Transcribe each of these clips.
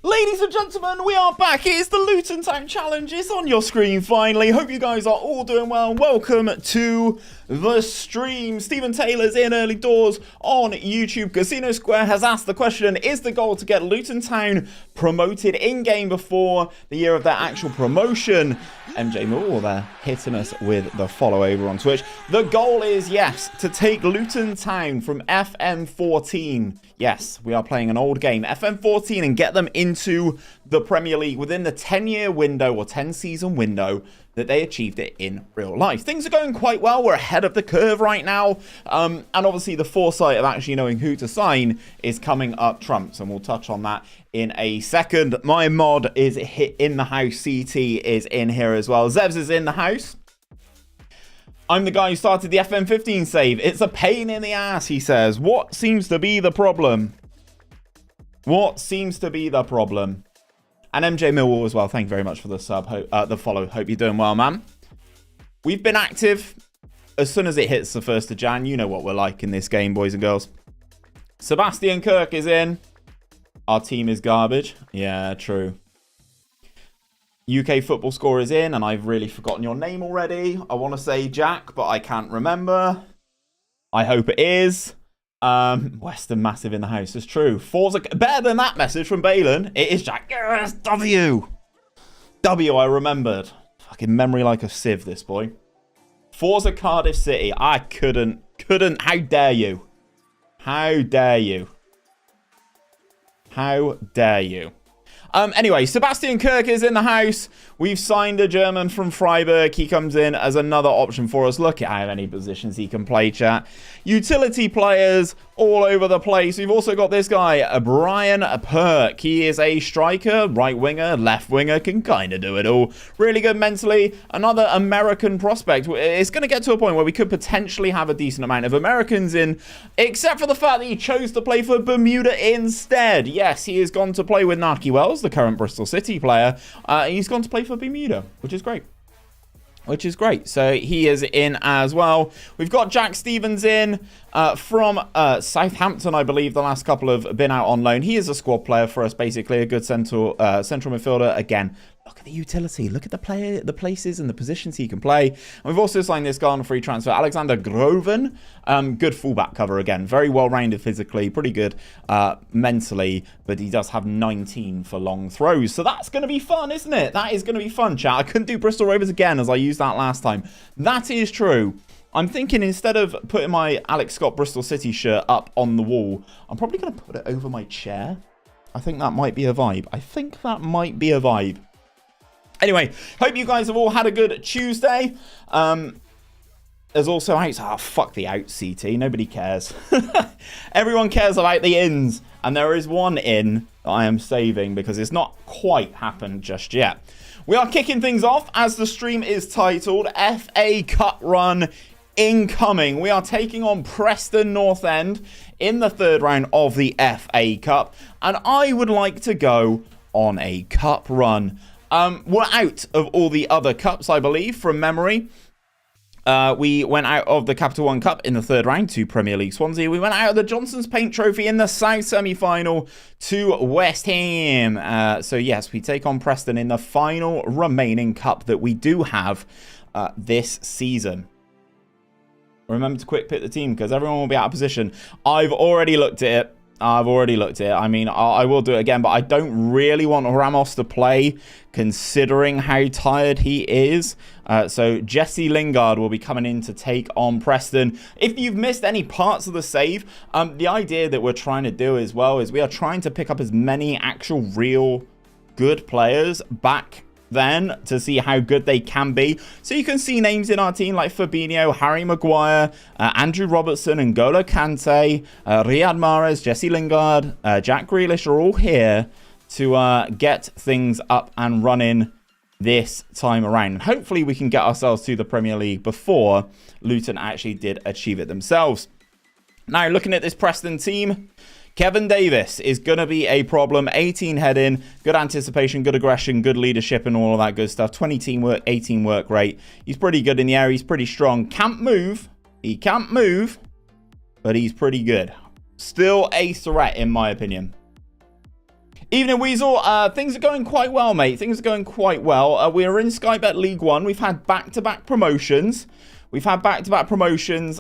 Ladies and gentlemen, we are back. It is the Luton Town Challenge. It's on your screen finally. Hope you guys are all doing well. Welcome to the stream. Stephen Taylor's in early doors on YouTube. Casino Square has asked the question, is the goal to get Luton Town promoted in-game before the year of their actual promotion? MJ Moore there hitting us with the follow over on Twitch. The goal is, yes, to take Luton Town from FM14. Yes, we are playing an old game, FM14, and get them into the Premier League within the 10-year window or 10-season window that they achieved it in real life. Things are going quite well. We're ahead of the curve right now. And obviously the foresight of actually knowing who to sign is coming up trumps, and we'll touch on that in a second. My mod is in the house. CT is in here as well. Zevs is in the house. I'm the guy who started the FM15 save. It's a pain in the ass, he says. What seems to be the problem? What seems to be the problem? And MJ Millwall as well. Thank you very much for the sub, the follow. Hope you're doing well, man. We've been active. As soon as it hits the 1st of Jan, you know what we're like in this game, boys and girls. Sebastian Kirk is in. Our team is garbage. Yeah, true. UK football score is in, and I've really forgotten your name already. I want to say Jack, but I can't remember. I hope it is. Western Massive in the house. It's true. Forza, better than that message from Balin. It is Jack. Yes, W. I remembered. Fucking memory like a sieve, this boy. Forza Cardiff City. I couldn't. How dare you? How dare you? How dare you? Anyway, Sebastian Kirk is in the house. We've signed a German from Freiburg. He comes in as another option for us. Look at how many positions he can play, chat. Utility players all over the place. We've also got this guy, Brian Perk. He is a striker, right winger, left winger, can kind of do it all. Really good mentally. Another American prospect. It's going to get to a point where we could potentially have a decent amount of Americans in, except for the fact that he chose to play for Bermuda instead. Yes, he has gone to play with Narky Wells, the current Bristol City player. He's gone to play for Bermuda, which is great. So he is in as well. We've got Jack Stevens in from Southampton, I believe. The last couple have been out on loan. He is a squad player for us, basically a good central midfielder. Again, look at the utility. Look at the places and the positions he can play. And we've also signed this guy on a free transfer, Alexander Groven. Good fullback cover again. Very well-rounded physically, pretty good mentally, but he does have 19 for long throws. So that's going to be fun, isn't it? That is going to be fun, chat. I couldn't do Bristol Rovers again as I used that last time. That is true. I'm thinking instead of putting my Alex Scott Bristol City shirt up on the wall, I'm probably going to put it over my chair. I think that might be a vibe. Anyway, hope you guys have all had a good Tuesday. There's also outs. Oh, fuck the out, CT. Nobody cares. Everyone cares about the ins. And there is one in that I am saving because it's not quite happened just yet. We are kicking things off as the stream is titled FA Cup Run Incoming. We are taking on Preston North End in the 3rd round of the FA Cup. And I would like to go on a cup run. We're out of all the other cups, I believe, from memory. We went out of the Capital One Cup in the 3rd round to Premier League Swansea. We went out of the Johnson's Paint Trophy in the South semi-final to West Ham. So yes, we take on Preston in the final remaining cup that we do have this season. Remember to quick pick the team because everyone will be out of position. I've already looked at it. I mean, I will do it again, but I don't really want Ramos to play considering how tired he is. So Jesse Lingard will be coming in to take on Preston. If you've missed any parts of the save, the idea that we're trying to do as well is we are trying to pick up as many actual real good players back then to see how good they can be. So you can see names in our team like Fabinho, Harry Maguire, Andrew Robertson, N'Golo Kante, Riyad Mahrez, Jesse Lingard, Jack Grealish are all here to get things up and running this time around. Hopefully we can get ourselves to the Premier League before Luton actually did achieve it themselves. Now looking at this Preston team, Kevin Davis is going to be a problem. 18 head in, good anticipation, good aggression, good leadership and all of that good stuff. 20 teamwork, 18 work rate. He's pretty good in the air. He's pretty strong. Can't move. He can't move, but he's pretty good. Still a threat in my opinion. Evening, Weasel. Things are going quite well, mate. Things are going quite well. We're in Sky Bet League 1. We've had back-to-back promotions.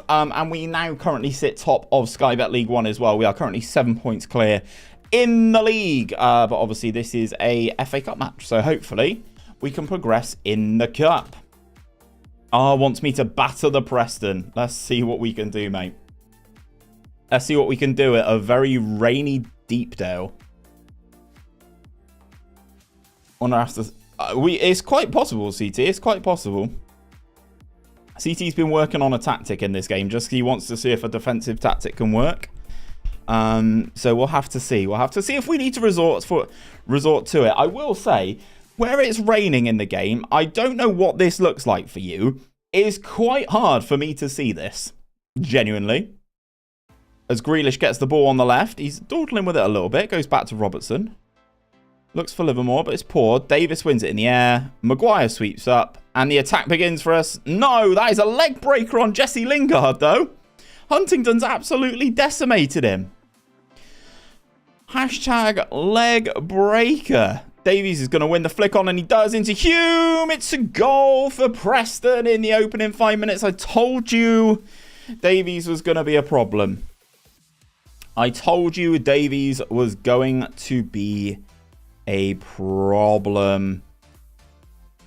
And we now currently sit top of Sky Bet League 1 as well. We are currently 7 points clear in the league. But obviously, this is a FA Cup match. So hopefully, we can progress in the cup. Wants me to batter the Preston. Let's see what we can do, mate. Let's see what we can do at a very rainy Deepdale. It's quite possible, CT. It's quite possible. CT's been working on a tactic in this game. Just he wants to see if a defensive tactic can work. So we'll have to see. We'll have to see if we need to resort to it. I will say, where it's raining in the game, I don't know what this looks like for you. It is quite hard for me to see this. Genuinely. As Grealish gets the ball on the left, he's dawdling with it a little bit. Goes back to Robertson. Looks for Livermore, but it's poor. Davis wins it in the air. Maguire sweeps up. And the attack begins for us. No, that is a leg breaker on Jesse Lingard, though. Huntington's absolutely decimated him. Hashtag leg breaker. Davies is going to win the flick on, and he does into Hume. It's a goal for Preston in the opening 5 minutes. I told you Davies was going to be a problem. I told you Davies was going to be a problem.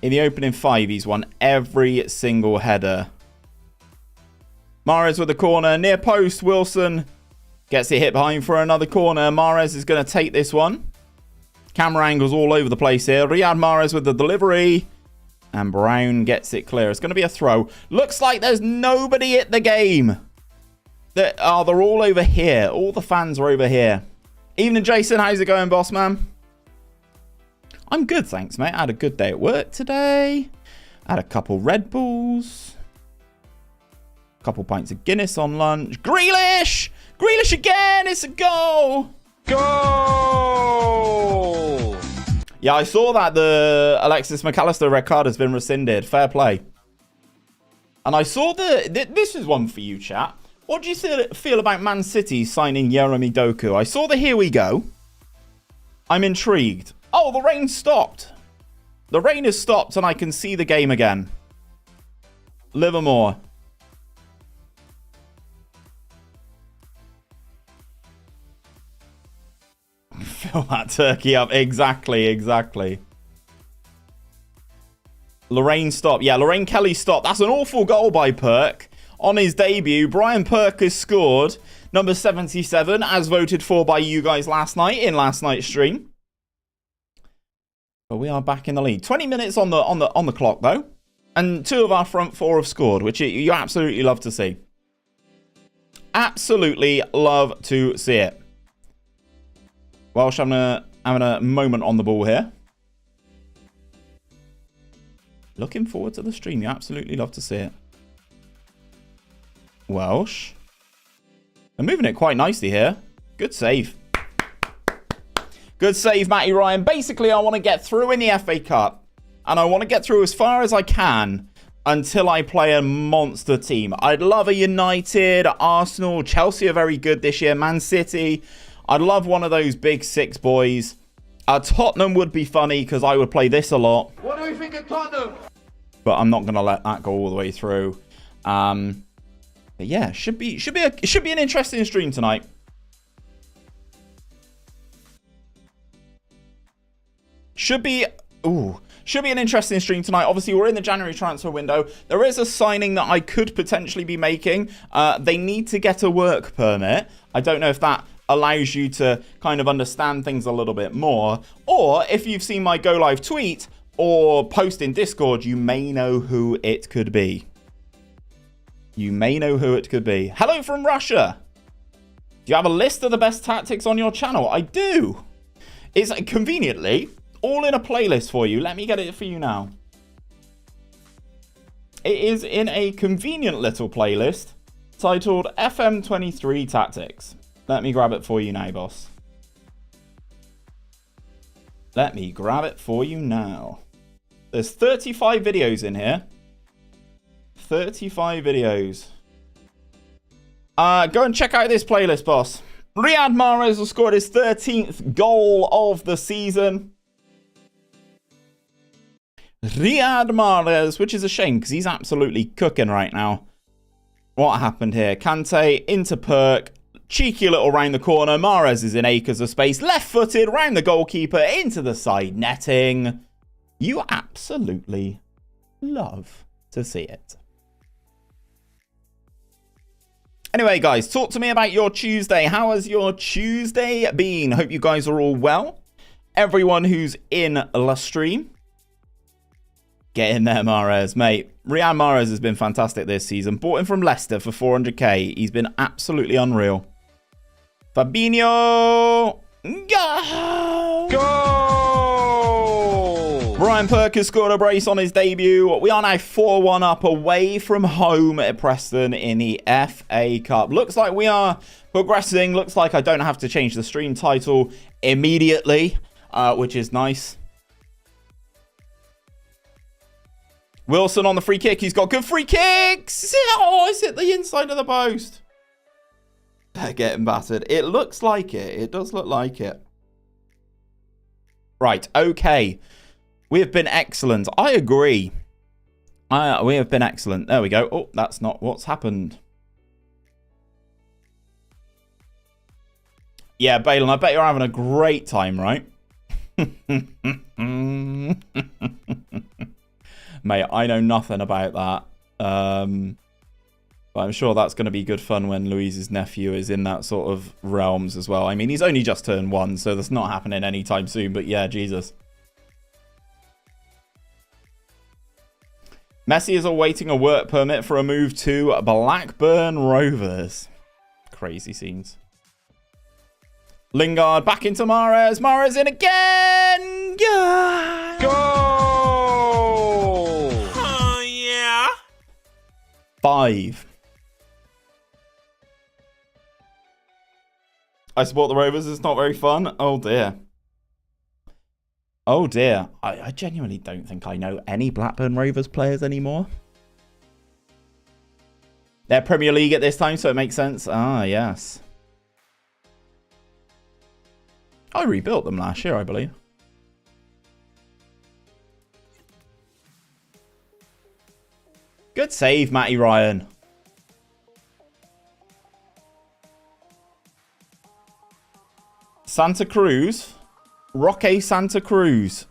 In the opening 5, he's won every single header. Mahrez with the corner. Near post. Wilson gets it hit behind for another corner. Mahrez is going to take this one. Camera angles all over the place here. Riyad Mahrez with the delivery. And Brown gets it clear. It's going to be a throw. Looks like there's nobody at the game. They're all over here. All the fans are over here. Evening, Jason. How's it going, boss man? I'm good, thanks, mate. I had a good day at work today. I had a couple Red Bulls. A couple pints of Guinness on lunch. Grealish! Grealish again! It's a goal! Goal! Yeah, I saw that the Alexis McAllister red card has been rescinded. Fair play. And I saw this is one for you, chat. What do you feel about Man City signing Jeremy Doku? I saw the here we go. I'm intrigued. Oh, the rain stopped. The rain has stopped and I can see the game again. Livermore. Fill that turkey up. Exactly. Lorraine stopped. Yeah, Lorraine Kelly stopped. That's an awful goal by Perk. On his debut, Brian Perk has scored. Number 77, as voted for by you guys last night in last night's stream. But we are back in the lead. 20 minutes on the clock, though. And 2 of our front 4 have scored, which you absolutely love to see. Absolutely love to see it. Welsh having a moment on the ball here. Looking forward to the stream. You absolutely love to see it. Welsh. They're moving it quite nicely here. Good save. Good save, Matty Ryan. Basically, I want to get through in the FA Cup. And I want to get through as far as I can until I play a monster team. I'd love a United, Arsenal, Chelsea are very good this year, Man City. I'd love one of those big 6 boys. Tottenham would be funny because I would play this a lot. What do we think of Tottenham? But I'm not going to let that go all the way through. But yeah, should be an interesting stream tonight. Should be an interesting stream tonight. Obviously, we're in the January transfer window. There is a signing that I could potentially be making. They need to get a work permit. I don't know if that allows you to kind of understand things a little bit more. Or if you've seen my go live tweet or post in Discord, you may know who it could be. Hello from Russia. Do you have a list of the best tactics on your channel? I do. It's conveniently all in a playlist for you. Let me get it for you now. It is in a convenient little playlist titled FM23 Tactics. Let me grab it for you now, boss. Let me grab it for you now. There's 35 videos in here. 35 videos. Go and check out this playlist, boss. Riyad Mahrez has scored his 13th goal of the season. Riyad Mahrez, which is a shame because he's absolutely cooking right now. What happened here? Kante into Perk. Cheeky little round the corner. Mahrez is in acres of space. Left-footed, round the goalkeeper, into the side netting. You absolutely love to see it. Anyway, guys, talk to me about your Tuesday. How has your Tuesday been? Hope you guys are all well. Everyone who's in the stream, get in there, Mahrez. Mate, Riyad Mahrez has been fantastic this season. Bought him from Leicester for 400k. He's been absolutely unreal. Fabinho. Go! Go! Brian Perk has scored a brace on his debut. We are now 4-1 up away from home at Preston in the FA Cup. Looks like we are progressing. Looks like I don't have to change the stream title immediately, which is nice. Wilson on the free kick. He's got good free kicks. Oh, it's hit the inside of the post. They're getting battered. It looks like it. It does look like it. Right. Okay. We have been excellent. I agree. We have been excellent. There we go. Oh, that's not what's happened. Yeah, Balin, I bet you're having a great time, right? Mate, I know nothing about that. But I'm sure that's going to be good fun when Louise's nephew is in that sort of realms as well. I mean, he's only just turned 1, so that's not happening anytime soon. But yeah, Jesus. Messi is awaiting a work permit for a move to Blackburn Rovers. Crazy scenes. Lingard back into Mahrez. Mahrez in again. Yeah. Go! Oh, yeah. 5. I support the Rovers. It's not very fun. Oh, dear. Oh, dear. I genuinely don't think I know any Blackburn Rovers players anymore. They're Premier League at this time, so it makes sense. Ah, yes. I rebuilt them last year, I believe. Good save, Matty Ryan. Santa Cruz. Roque Santa Cruz.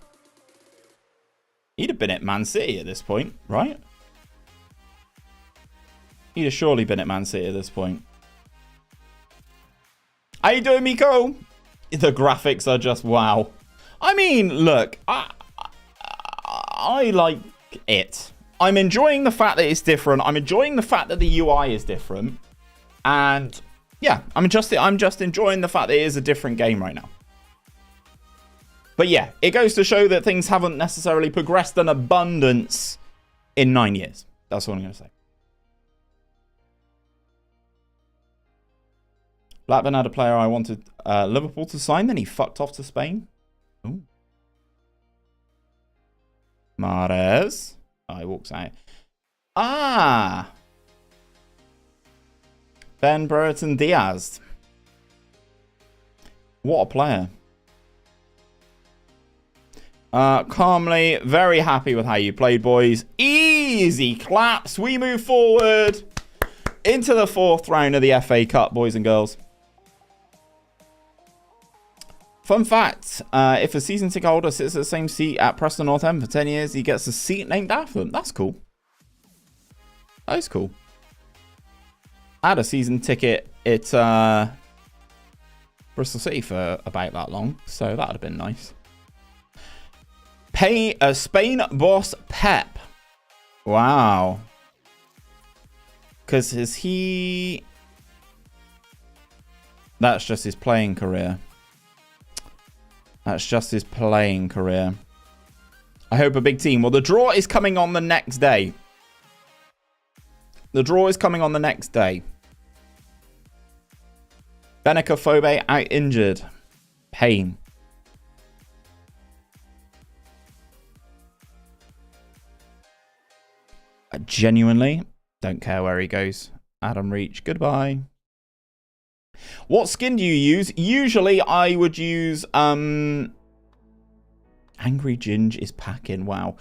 He'd have been at Man City at this point, right? He'd have surely been at Man City at this point. How you doing, Miko? The graphics are just wow. I mean, look, I like it. I'm enjoying the fact that it's different. I'm enjoying the fact that the UI is different. And yeah, I'm just enjoying the fact that it is a different game right now. But yeah, it goes to show that things haven't necessarily progressed in abundance in 9 years. That's all I'm going to say. Blackburn had a player I wanted Liverpool to sign, then he fucked off to Spain. Ooh. Mahrez. Oh, he walks out. Ah! Ben Brereton Diaz. What a player. Calmly, very happy with how you played, boys. Easy claps. We move forward into the 4th round of the FA Cup, boys and girls. Fun fact, if a season ticket holder sits at the same seat at Preston North End for 10 years, he gets a seat named after them. That's cool. That is cool. I had a season ticket at Bristol City for about that long, so that would have been nice. Spain boss Pep. Wow. Because is he... That's just his playing career. That's just his playing career. I hope a big team. Well, the draw is coming on the next day. The draw is coming on the next day. Benica Phobe out injured. Pain. I genuinely don't care where he goes. Adam Reach, goodbye. What skin do you use? Usually I would use Angry Ginge is packing. Wow.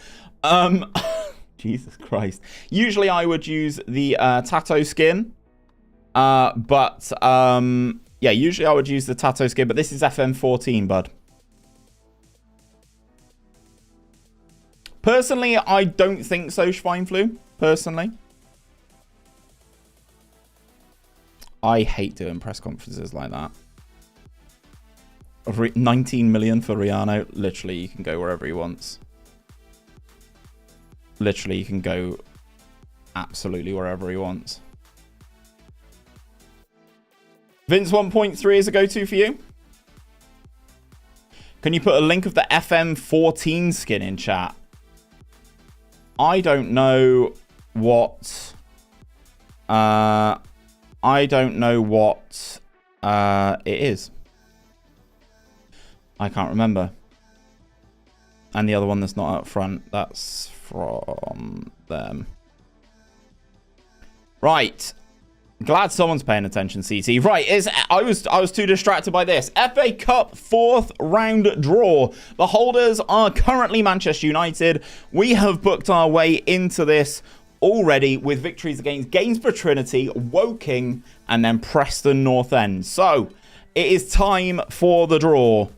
Jesus Christ. Usually I would use the Tato skin. Yeah, usually I would use the Tato skin, but this is FM14, bud. Personally, I don't think so, Schweinflu. Personally. I hate doing press conferences like that. 19 million for Rihanna. Literally, you can go wherever he wants. Literally, you can go absolutely wherever he wants. Vince 1.3 is a go-to for you. Can you put a link of the FM14 skin in chat? I don't know what... I don't know what it is. I can't remember. And the other one that's not up front, that's from them. Right. Glad someone's paying attention, CT. Right, I was too distracted by this. FA Cup 4th round draw. The holders are currently Manchester United. We have booked our way into this already with victories against Gainsborough Trinity, Woking, and then Preston North End. So, it is time for the draw.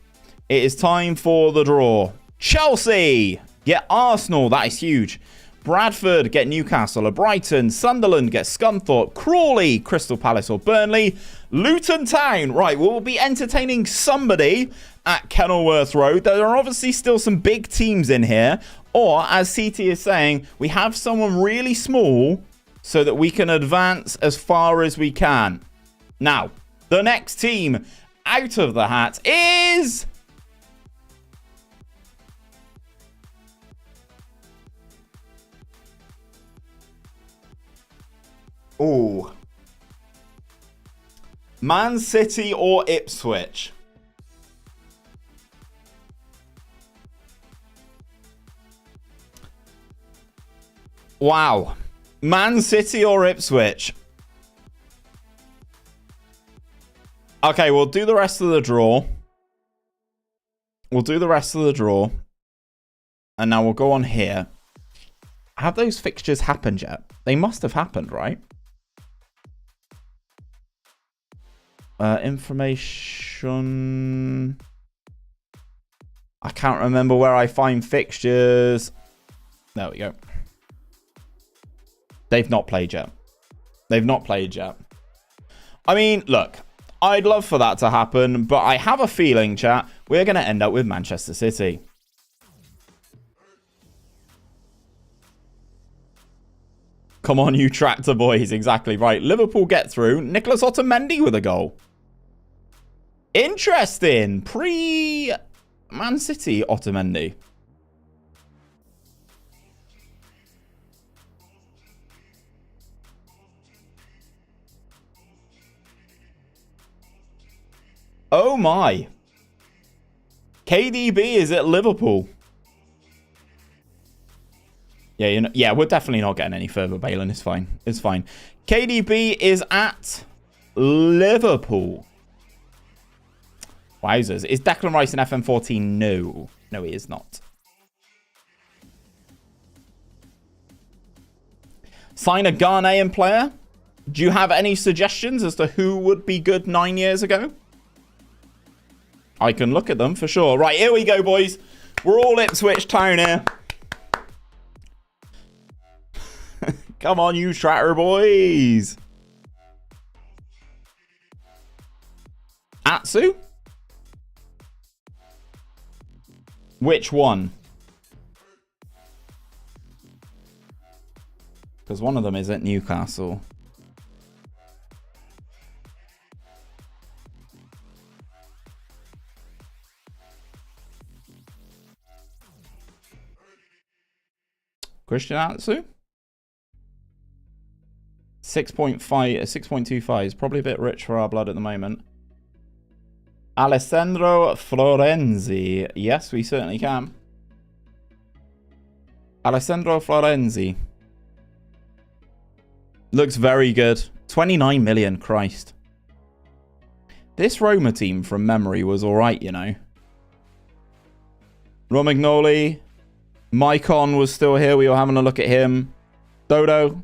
It is time for the draw. Chelsea get Arsenal. That is huge. Bradford get Newcastle, Brighton, Sunderland get Scunthorpe, Crawley, Crystal Palace or Burnley, Luton Town. Right, we'll be entertaining somebody at Kenilworth Road. There are obviously still some big teams in here. Or, as CT is saying, we have someone really small so that we can advance as far as we can. Now, the next team out of the hat is... Ooh. Man City or Ipswich? Wow. Man City or Ipswich? Okay, we'll do the rest of the draw. We'll do the rest of the draw. And now we'll go on here. Have those fixtures happened yet? They must have happened, right? Information. I can't remember where I find fixtures. There we go. They've not played yet. They've not played yet. I mean, look, I'd love for that to happen, but I have a feeling, chat, we're going to end up with Manchester City. Come on, you tractor boys. Exactly right. Liverpool get through. Nicholas Otamendi with a goal. Interesting. Pre-Man City Otamendi. Oh my. KDB is at Liverpool. Yeah, yeah, we're definitely not getting any further, Balin. It's fine. It's fine. KDB is at Liverpool. Wowzers. Is Declan Rice in FM14? No. No, he is not. Sign a Ghanaian player? Do you have any suggestions as to who would be good 9 years ago? I can look at them for sure. Right, here we go, boys. We're all Ipswich Town here. Come on, you Tratter boys. Atsu? Which one? Because one of them is at Newcastle. Christian Atsu? 6.25 is probably a bit rich for our blood at the moment. Alessandro Florenzi. Yes, we certainly can. Alessandro Florenzi. Looks very good. 29 million, Christ. This Roma team from memory was alright, you know. Romagnoli. Maicon was still here. We were having a look at him. Dodo.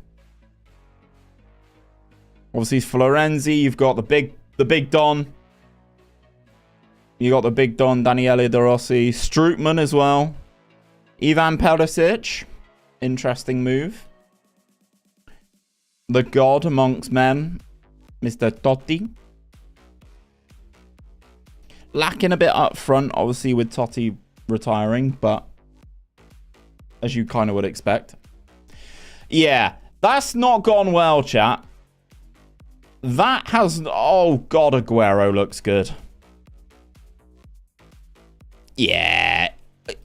Obviously, Florenzi. You've got the big Don. You got the big Don, Daniele De Rossi. Strootman as well. Ivan Perisic. Interesting move. The god amongst men. Mr. Totti. Lacking a bit up front, obviously, with Totti retiring, but as you kind of would expect. Yeah, that's not gone well, chat. That has... Oh, God, Aguero looks good. Yeah.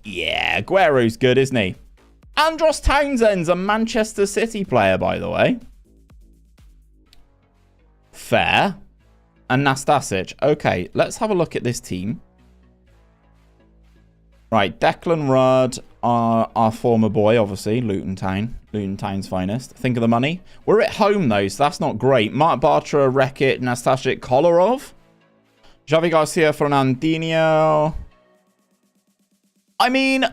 Yeah, Aguero's good, isn't he? Andros Townsend's a Manchester City player, by the way. Fair. And Nastasic. Okay, let's have a look at this team. Right, Declan Rudd, our former boy, obviously, Luton Town. Luton Town's finest. Think of the money. We're at home, though, so that's not great. Mark Bartra, Rekit, Nastasic, Kolarov. Javi Garcia, Fernandinho. I mean,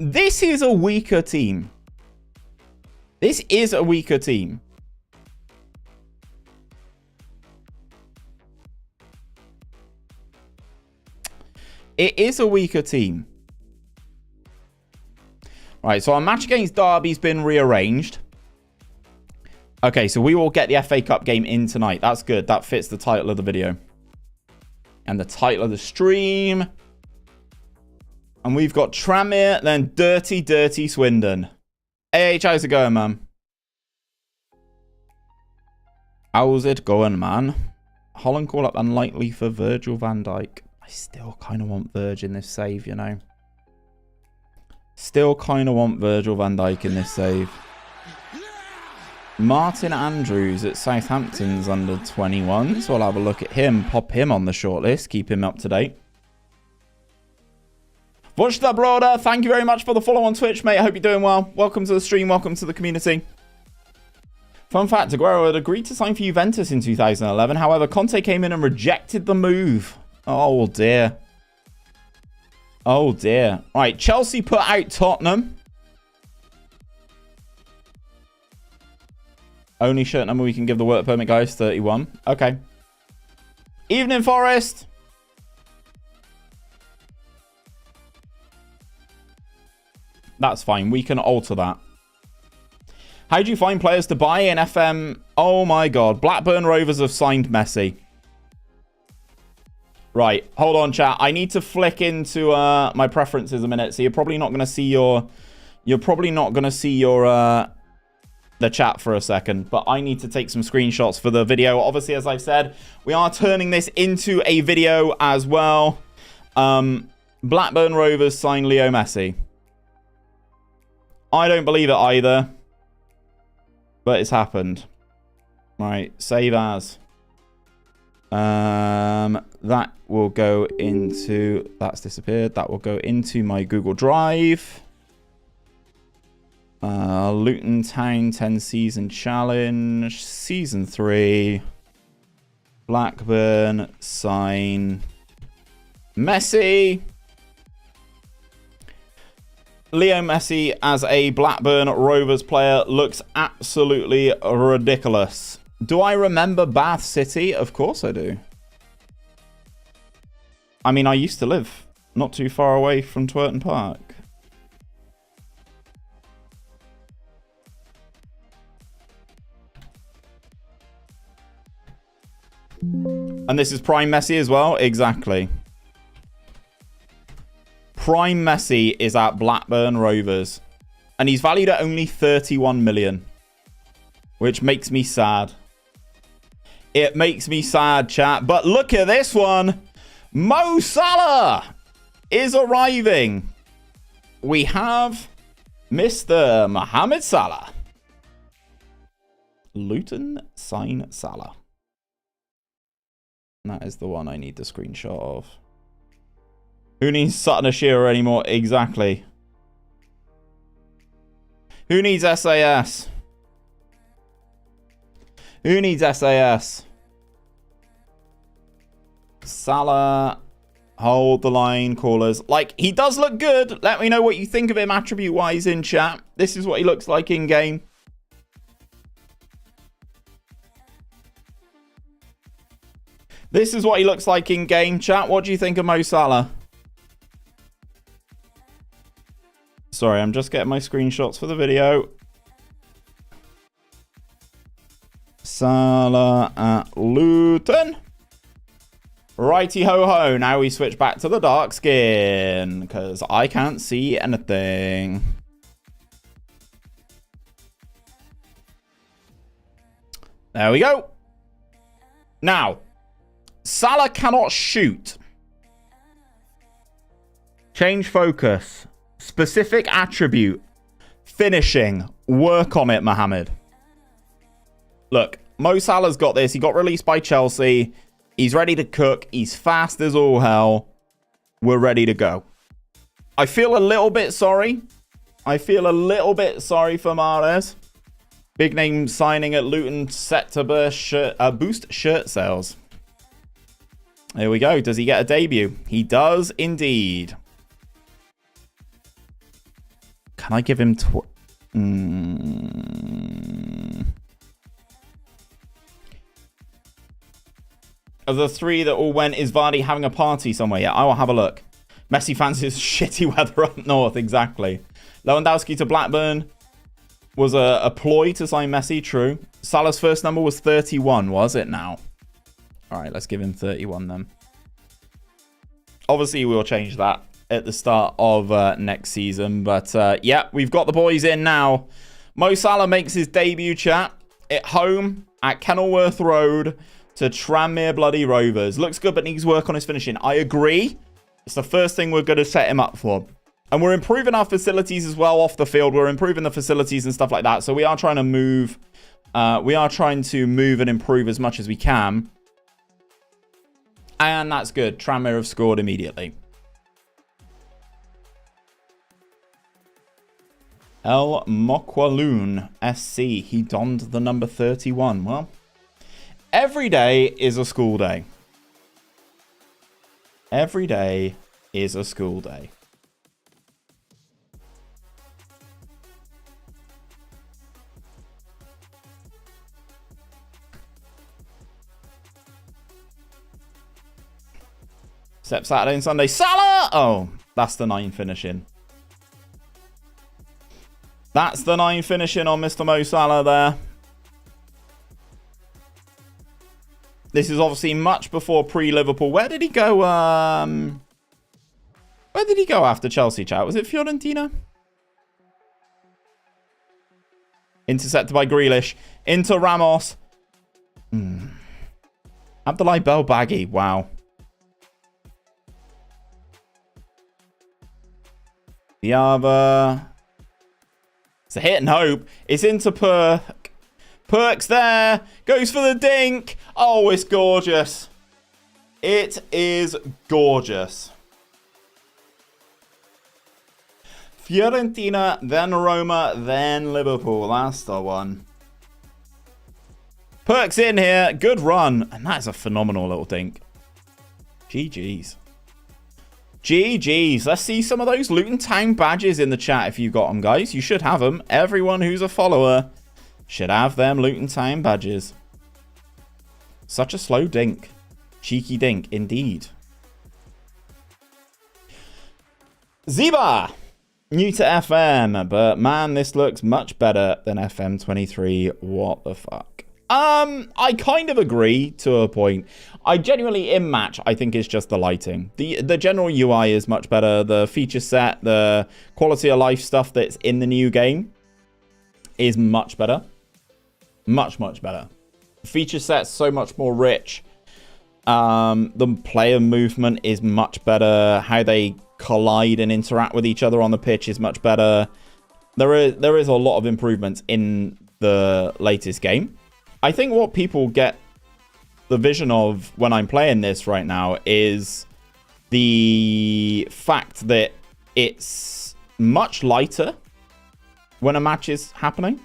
this is a weaker team. This is a weaker team. It is a weaker team. Right, so our match against Derby's been rearranged. Okay, so we will get the FA Cup game in tonight. That's good. That fits the title of the video. And the title of the stream. And we've got Tranmere, then Dirty, Dirty Swindon. AH, how's it going, man? How's it going, man? Holland call up unlikely for Virgil van Dijk. I still kind of want Virg in this save, you know. Still kind of want Virgil van Dijk in this save. Martin Andrews at Southampton's under 21. So I'll have a look at him. Pop him on the shortlist. Keep him up to date. Vushta Broda, thank you very much for the follow on Twitch, mate. I hope you're doing well. Welcome to the stream. Welcome to the community. Fun fact, Aguero had agreed to sign for Juventus in 2011. However, Conte came in and rejected the move. Oh, dear. Oh, dear. All right, Chelsea put out Tottenham. Only shirt number we can give the work permit, guys, 31. Okay. Evening, Forest. That's fine. We can alter that. How do you find players to buy in FM? Oh, my God. Blackburn Rovers have signed Messi. Right, hold on, chat. I need to flick into my preferences a minute. So you're probably not going to see your... You're probably not going to see your... the chat for a second. But I need to take some screenshots for the video. Obviously, as I've said, we are turning this into a video as well. Blackburn Rovers signed Leo Messi. I don't believe it either. But it's happened. Right, save as. That will go into... That's disappeared. That will go into my Google Drive. Luton Town 10 season challenge. Season 3. Blackburn sign Messi. Leo Messi as a Blackburn Rovers player looks absolutely ridiculous. Do I remember Bath City? Of course I do. I mean, I used to live not too far away from Twerton Park. And this is Prime Messi as well? Exactly. Prime Messi is at Blackburn Rovers. And he's valued at only 31 million. Which makes me sad. It makes me sad, chat. But look at this one. Mo Salah is arriving. We have Mr. Mohamed Salah. Luton sign Salah. And that is the one I need the screenshot of. Who needs Sutton Ashira anymore? Exactly. Who needs SAS? Who needs SAS? Salah, hold the line, callers. Like, he does look good. Let me know what you think of him attribute-wise in chat. This is what he looks like in-game. This is what he looks like in-game, chat. What do you think of Mo Salah? Sorry, I'm just getting my screenshots for the video. Salah at Luton. Righty ho ho. Now we switch back to the dark skin because I can't see anything. There we go. Now, Salah cannot shoot. Change focus. Specific attribute. Finishing. Work on it, Mohammed. Look, Mo Salah's got this. He got released by Chelsea. He's ready to cook. He's fast as all hell. We're ready to go. I feel a little bit sorry. I feel a little bit sorry for Mahrez. Big name signing at Luton set to boost shirt sales. Here we go. Does he get a debut? He does indeed. Can I give him... Of the three that all went, is Vardy having a party somewhere? Yeah, I will have a look. Messi fancies shitty weather up north, exactly. Lewandowski to Blackburn was a ploy to sign Messi, true. Salah's first number was 31, was it now? All right, let's give him 31 then. Obviously, we'll change that at the start of next season. But yeah, we've got the boys in now. Mo Salah makes his debut, chat, at home at Kenilworth Road to Tranmere Bloody Rovers. Looks good, but needs work on his finishing. I agree. It's the first thing we're going to set him up for. And we're improving our facilities as well off the field. We're improving the facilities and stuff like that. So we are trying to move. We are trying to move and improve as much as we can. And that's good. Tranmere have scored immediately. El Mokwaloon SC. He donned the number 31. Well, every day is a school day. Every day is a school day. Except Saturday and Sunday. Salah! Oh, that's the 9 finishing. That's the 9 finishing on Mr. Mo Salah there. This is obviously much before pre-Liverpool. Where did he go? Where did he go after Chelsea, chat? Was it Fiorentina? Intercepted by Grealish. Into Ramos. Abdoulaye Bell-Baggy. Wow. Diava. It's a hit and hope. It's into Perk. Perk's there. Goes for the dink. Oh, it's gorgeous. It is gorgeous. Fiorentina, then Roma, then Liverpool. That's the one. Perk's in here. Good run. And that is a phenomenal little dink. GG's. GG's. Let's see some of those Luton Town badges in the chat if you've got them, guys. You should have them. Everyone who's a follower should have them Luton Town badges. Such a slow dink. Cheeky dink, indeed. Ziba! New to FM, but man, this looks much better than FM23. What the fuck? I kind of agree to a point. I genuinely, in match, I think it's just the lighting. The general UI is much better. The feature set, the quality of life stuff that's in the new game is much better. Much, much better. Feature set's so much more rich. The player movement is much better. How they collide and interact with each other on the pitch is much better. There is a lot of improvements in the latest game. I think what people get the vision of when I'm playing this right now is the fact that it's much lighter when a match is happening.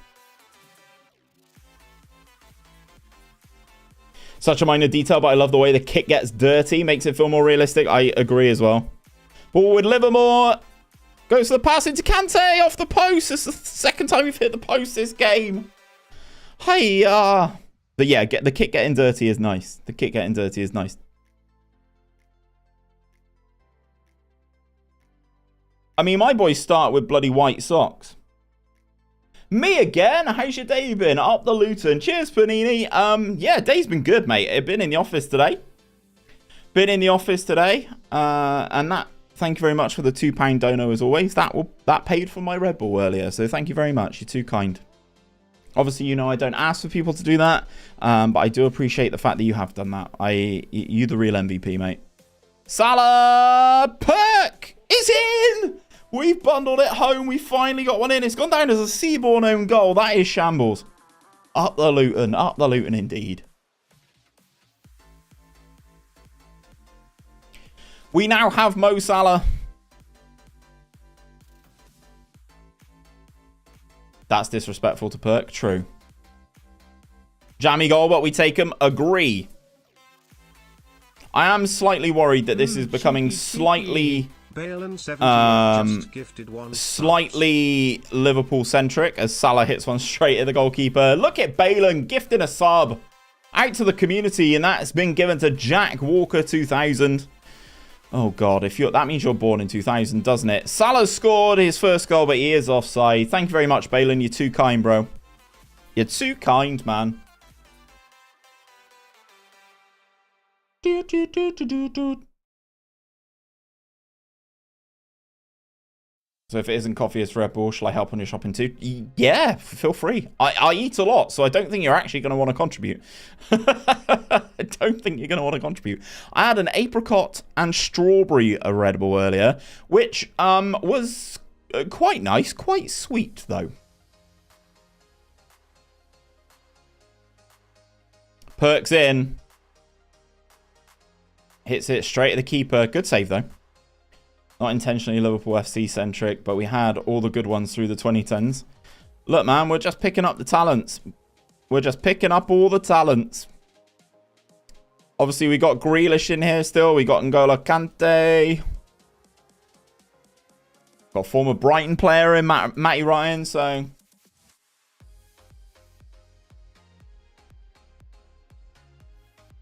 Such a minor detail, but I love the way the kit gets dirty. Makes it feel more realistic. I agree as well. Forward Livermore. Goes to the pass into Kante off the post. It's the second time we've hit the post this game. Hiya. But yeah, the kit getting dirty is nice. The kit getting dirty is nice. I mean, my boys start with bloody white socks. Me again? How's your day been? Up the Luton. Cheers, Panini. Yeah, day's been good, mate. I've been in the office today. And that, thank you very much for the £2 dono as always. That paid for my Red Bull earlier, so thank you very much. You're too kind. Obviously, you know I don't ask for people to do that, but I do appreciate the fact that you have done that. You the real MVP, mate. Salah Perk is in! We've bundled it home. We finally got one in. It's gone down as a Seaborn own goal. That is shambles. Up the Luton indeed. We now have Mo Salah. That's disrespectful to Perk. True. Jammy goal, but we take him. Agree. I am slightly worried that this is becoming slightly Liverpool-centric as Salah hits one straight at the goalkeeper. Look at Balin gifting a sub out to the community, and that's been given to Jack Walker 2000. Oh, God. That means you're born in 2000, doesn't it? Salah scored his first goal, but he is offside. Thank you very much, Balin. You're too kind, bro. You're too kind, man. So if it isn't coffee, it's Red Bull. Shall I help on your shopping too? Yeah, feel free. I eat a lot, so I don't think you're actually going to want to contribute. I don't think you're going to want to contribute. I had an apricot and strawberry Red Bull earlier, which was quite nice, quite sweet though. Perks in. Hits it straight at the keeper. Good save though. Not intentionally Liverpool FC centric, but we had all the good ones through the 2010s. Look, man, we're just picking up the talents. We're just picking up all the talents. Obviously, we got Grealish in here still. We got N'Golo Kante. Got a former Brighton player in Matty Ryan, so...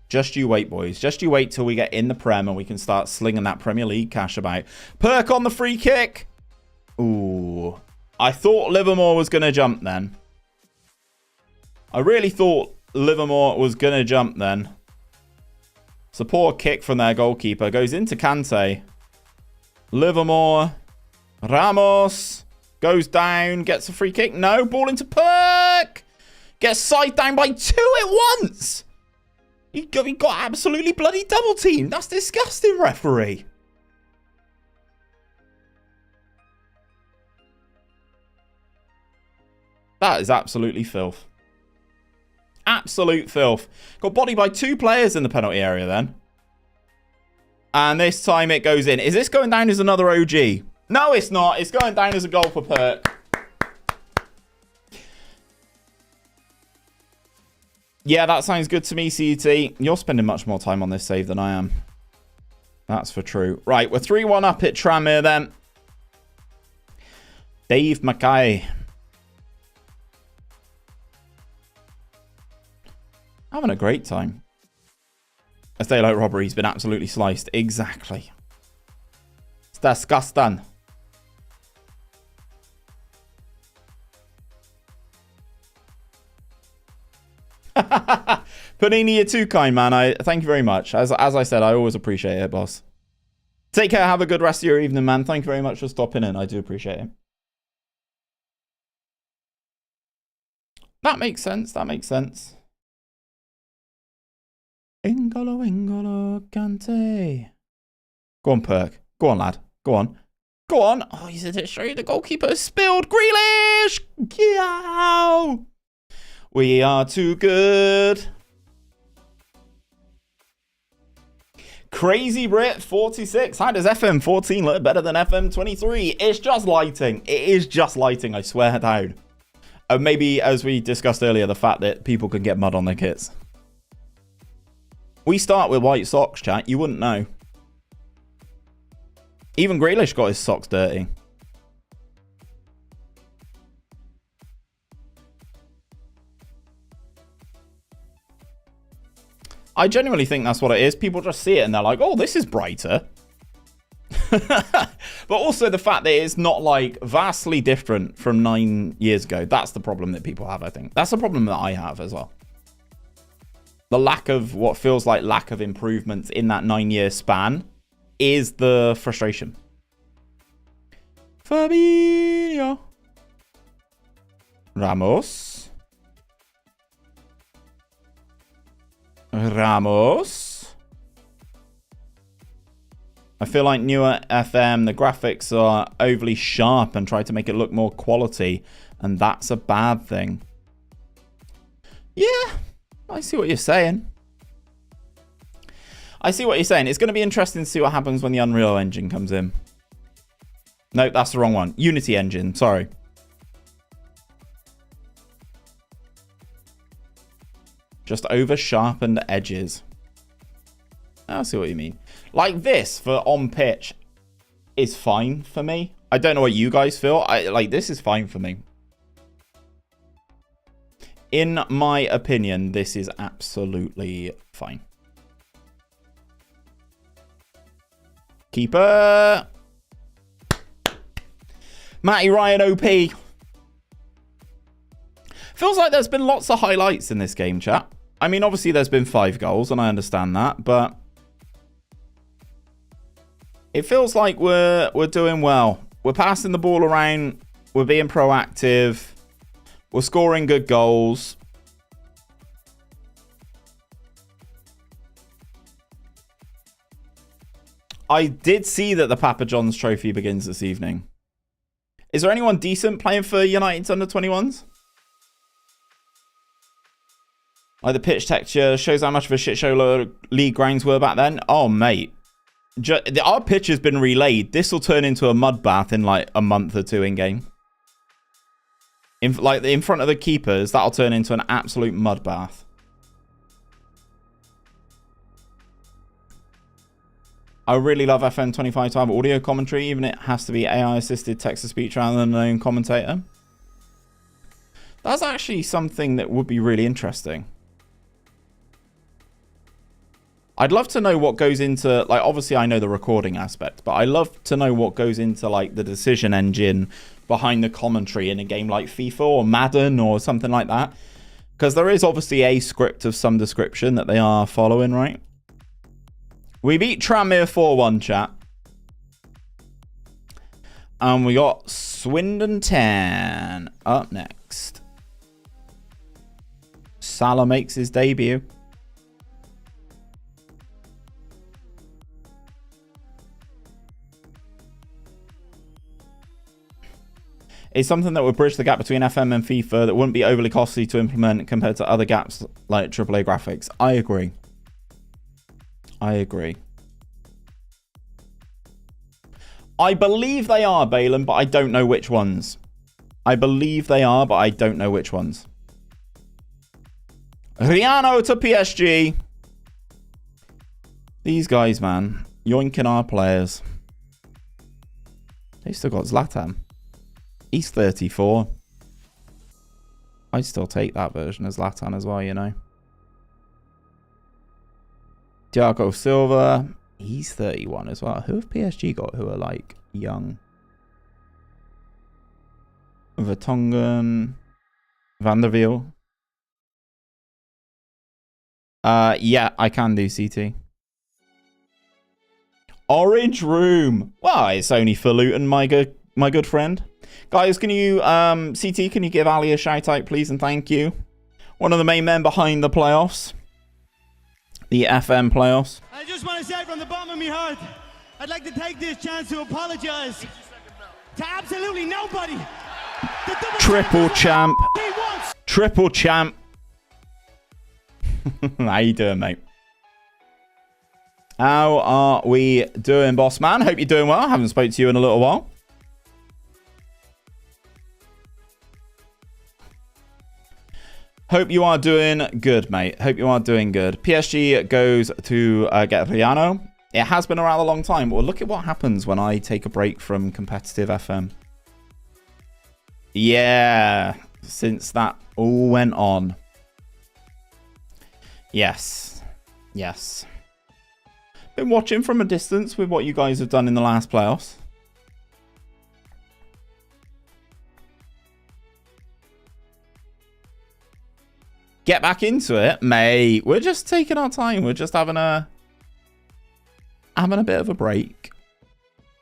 Just you wait, boys. Just you wait till we get in the Prem and we can start slinging that Premier League cash about. Perk on the free kick. Ooh. I thought Livermore was going to jump then. I really thought Livermore was going to jump then. It's a poor kick from their goalkeeper. Goes into Kante. Livermore. Ramos. Goes down. Gets a free kick. No. Ball into Perk. Gets side down by 2 at once. He got absolutely bloody double teamed. That's disgusting, referee. That is absolutely filth. Absolute filth. Got bodied by 2 players in the penalty area then. And this time it goes in. Is this going down as another OG? No, it's not. It's going down as a goal for Perk. Yeah, that sounds good to me, CT. You're spending much more time on this save than I am. That's for true. Right, we're 3-1 up at Tranmere then. Dave Mackay. Having a great time. A daylight robbery's been absolutely sliced. Exactly. It's disgusting. Panini, you're too kind, man. Thank you very much. As I said, I always appreciate it, boss. Take care. Have a good rest of your evening, man. Thank you very much for stopping in. I do appreciate it. That makes sense. That makes sense. N'Golo Kante. Go on, Perk. Go on, lad. Go on. Go on. Oh, he's in it straight. The goalkeeper spilled. Grealish. Yeah. We are too good. Crazy Brit 46. How does FM14 look better than FM23? It's just lighting. It is just lighting, I swear down. Maybe, as we discussed earlier, the fact that people can get mud on their kits. We start with white socks, chat. You wouldn't know. Even Grealish got his socks dirty. I genuinely think that's what it is. People just see it and they're like, oh, this is brighter. But also the fact that it's not like vastly different from 9 years ago. That's the problem that people have, I think. That's the problem that I have as well. The lack of what feels like lack of improvements in that 9-year span is the frustration. Fabinho. Ramos. I feel like newer FM, the graphics are overly sharp and try to make it look more quality, and that's a bad thing. Yeah, I see what you're saying. It's going to be interesting to see what happens when the Unreal Engine comes in. No, that's the wrong one. Unity Engine, sorry. Just over sharpened edges. I see what you mean. Like this for on pitch is fine for me. I don't know what you guys feel. This is fine for me. In my opinion, this is absolutely fine. Keeper. Matty Ryan OP. Feels like there's been lots of highlights in this game, chat. I mean, obviously there's been 5 goals, and I understand that, but it feels like we're doing well. We're passing the ball around. We're being proactive. We're scoring good goals. I did see that the Papa John's trophy begins this evening. Is there anyone decent playing for United's under-21s? Like the pitch texture shows how much of a shit show league grounds were back then. Oh, mate. Our pitch has been relayed. This will turn into a mud bath in like a month or 2 in game. In front of the keepers, that'll turn into an absolute mud bath. I really love FM25 type audio commentary, even it has to be AI assisted text to speech rather than an own commentator. That's actually something that would be really interesting. I'd love to know what goes into, like, obviously I know the recording aspect, but I love to know what goes into, like, the decision engine behind the commentary in a game like FIFA or Madden or something like that. Because there is obviously a script of some description that they are following, right? We beat Tranmere 4-1, chat. And we got Swindon Town up next. Salah makes his debut. It's something that would bridge the gap between FM and FIFA that wouldn't be overly costly to implement compared to other gaps like AAA graphics. I agree. I believe they are, Balaam, but I don't know which ones. Riano to PSG. These guys, man. Yoinking our players. They still got Zlatan. He's 34. I'd still take that version of Zlatan as well, you know. Thiago Silva. He's 31 as well. Who have PSG got who are, like, young? Vertonghen. Van der Wiel. Yeah, I can do CT. Orange Room. Well, it's only for Luton, my good friend. Guys, can you, CT, can you give Ali a shout out, please, and thank you? One of the main men behind the playoffs. The FM playoffs. I just want to say from the bottom of my heart, I'd like to take this chance to apologize to absolutely nobody. Triple champ. Triple champ. How you doing, mate? How are we doing, boss man? Hope you're doing well. Haven't spoke to you in a little while. Hope you are doing good, mate. Hope you are doing good. PSG goes to get Riano. It has been around a long time. Well, look at what happens when I take a break from competitive FM. Yeah, since that all went on. Yes. Yes. Been watching from a distance with what you guys have done in the last playoffs. Get back into it, mate. We're just taking our time. We're just having a bit of a break.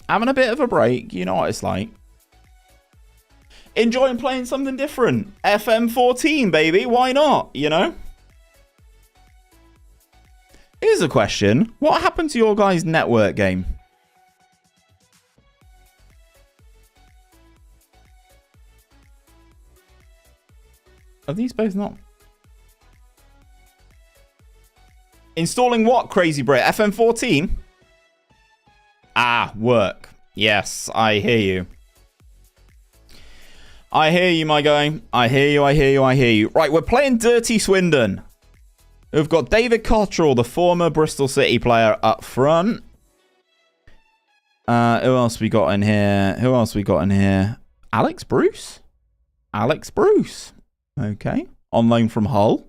Having a bit of a break. You know what it's like. Enjoying playing something different. FM14, baby. Why not? You know? Here's a question. What happened to your guys' network game? Are these both not? Installing what, Crazy Brit? FM14? Ah, work. Yes, I hear you. I hear you, my guy. I hear you, I hear you, I hear you. Right, we're playing Dirty Swindon. We've got David Cottrell, the former Bristol City player, up front. Who else we got in here? Who else we got in here? Alex Bruce? Alex Bruce. Okay. On loan from Hull.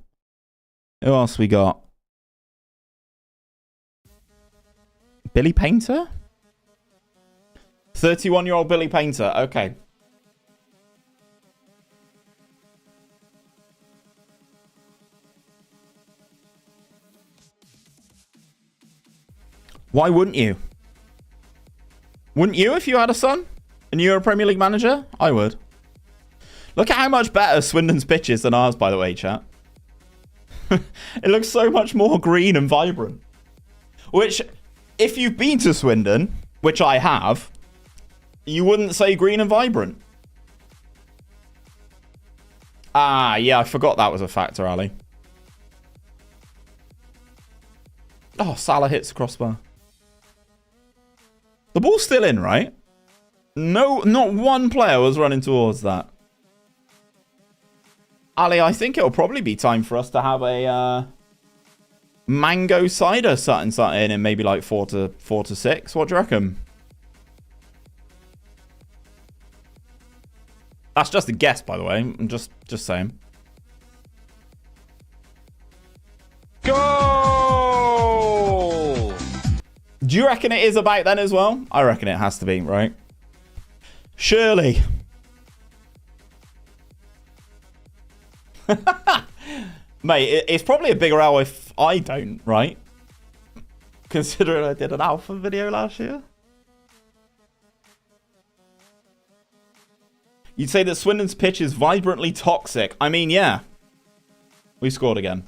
Who else we got? Billy Painter? 31-year-old Billy Painter. Okay. Why wouldn't you? Wouldn't you if you had a son and you were a Premier League manager? I would. Look at how much better Swindon's pitch is than ours, by the way, chat. It looks so much more green and vibrant. Which, if you've been to Swindon, which I have, you wouldn't say green and vibrant. Ah, yeah, I forgot that was a factor, Ali. Oh, Salah hits the crossbar. The ball's still in, right? No, not one player was running towards that. Ali, I think it'll probably be time for us to have a mango cider something in maybe like 4 to 6. What do you reckon? That's just a guess, by the way. I'm just saying. Goal! Do you reckon it is about then as well? I reckon it has to be, right? Surely. Mate, it's probably a bigger L if I don't, right? Considering I did an alpha video last year. You'd say that Swindon's pitch is vibrantly toxic. I mean, yeah. We scored again.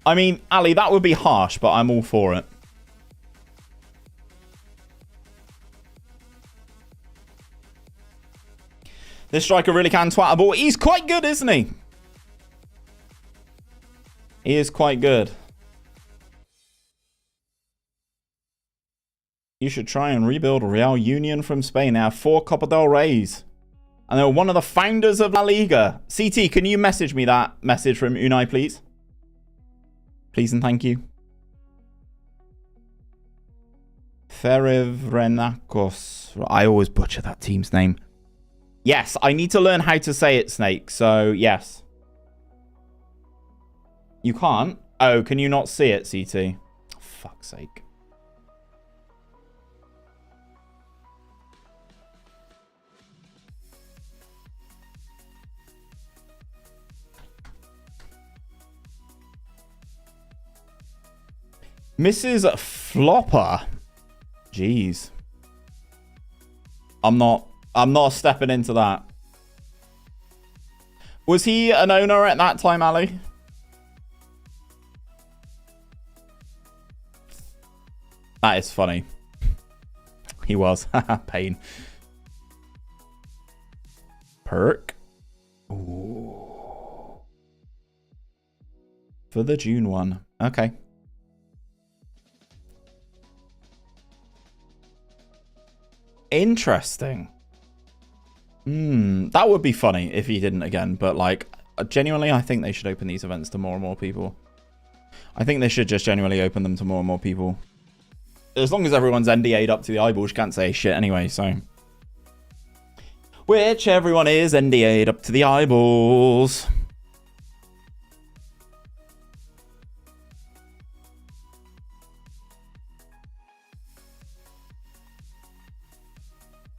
I mean, Ali, that would be harsh, but I'm all for it. This striker really can twat a ball. He's quite good, isn't he? He is quite good. You should try and rebuild Real Union from Spain. They have 4 Copa del Reys. And they're one of the founders of La Liga. CT, can you message me that message from Unai, please? Please and thank you. Ferencváros. I always butcher that team's name. Yes, I need to learn how to say it, Snake. So, yes. You can't? Oh, can you not see it, CT? Oh, fuck's sake. Mrs. Flopper. Jeez. I'm not stepping into that. Was he an owner at that time, Ali? That is funny. He was. Pain. Perk. Ooh. For the June one. Okay. Interesting. That would be funny if he didn't again, but like, genuinely, I think they should open these events to more and more people. I think they should just genuinely open them to more and more people. As long as everyone's NDA'd up to the eyeballs, you can't say shit anyway, so. Which everyone is NDA'd up to the eyeballs.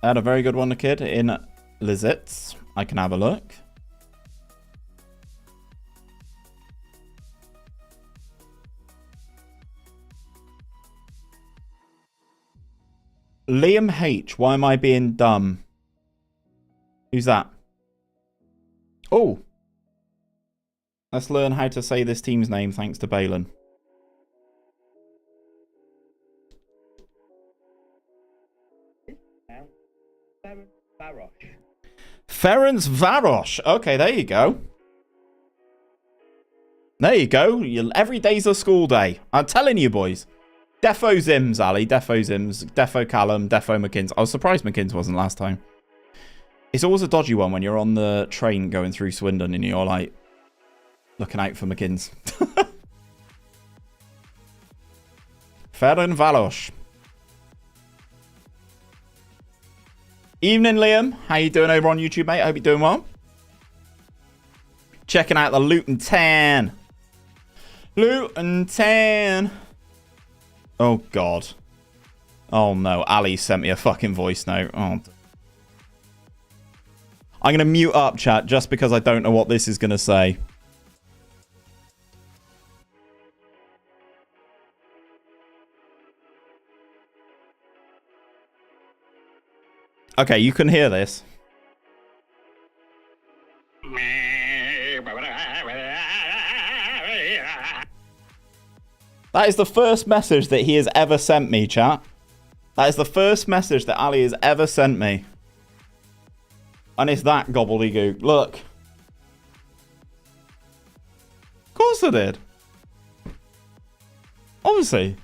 I had a very good one, the kid, in Lizitz. I can have a look. Liam H. Why am I being dumb? Who's that? Oh. Let's learn how to say this team's name thanks to Balin. Ferenc Varosh. Okay, there you go. There you go. Every day's a school day. I'm telling you, boys. Defo Zims, Ali. Defo Zims. Defo Callum. Defo McKins. I was surprised McKins wasn't last time. It's always a dodgy one when you're on the train going through Swindon and you're like looking out for McKins. Ferenc Varosh. Evening, Liam. How you doing over on YouTube, mate? I hope you're doing well. Checking out the Luton Town. Luton Town. Oh, God. Oh, no. Ali sent me a fucking voice note. Oh. I'm going to mute up, chat, just because I don't know what this is going to say. Okay, you can hear this. That is the first message that he has ever sent me, chat. That is the first message that Ali has ever sent me. And it's that gobbledygook. Look. Of course I did. Obviously.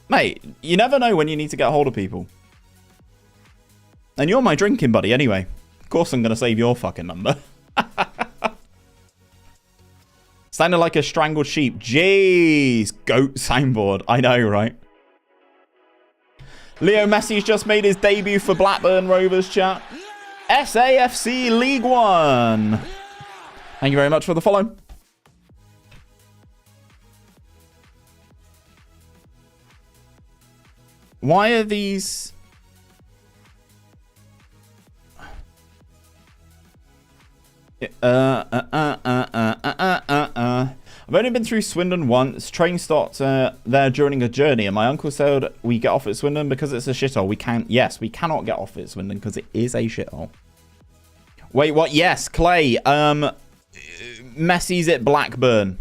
Mate, you never know when you need to get hold of people. And you're my drinking buddy anyway. Of course I'm going to save your fucking number. Sounded like a strangled sheep. Jeez. Goat soundboard. I know, right? Leo Messi's just made his debut for Blackburn Rovers, chat. SAFC League One. Thank you very much for the follow. Why are these... I've only been through Swindon once. Train stopped there during a journey, and my uncle said we get off at Swindon because it's a shithole. We can't. Yes, we cannot get off at Swindon because it is a shithole. Wait, what? Yes, Clay. Messi's at Blackburn.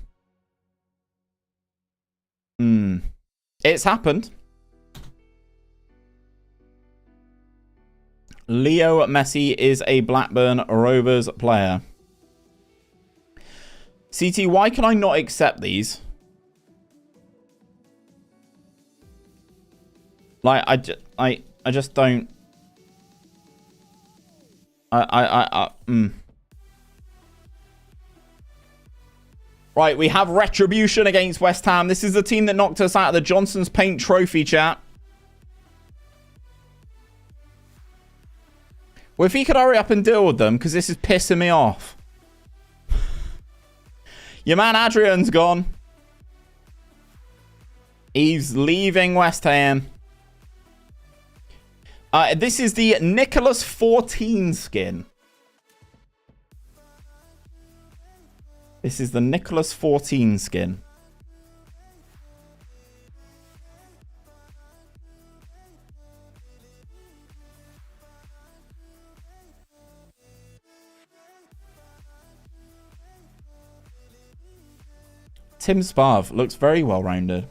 It's happened. Leo Messi is a Blackburn Rovers player. CT, why can I not accept these? Like, I just don't. Right, we have retribution against West Ham. This is the team that knocked us out of the Johnson's Paint Trophy, chat. Well, if he could hurry up and deal with them, because this is pissing me off. Your man Adrian's gone. He's leaving West Ham. This is the Nicholas 14 skin. This is the Nicholas 14 skin. Tim Sparv looks very well-rounded.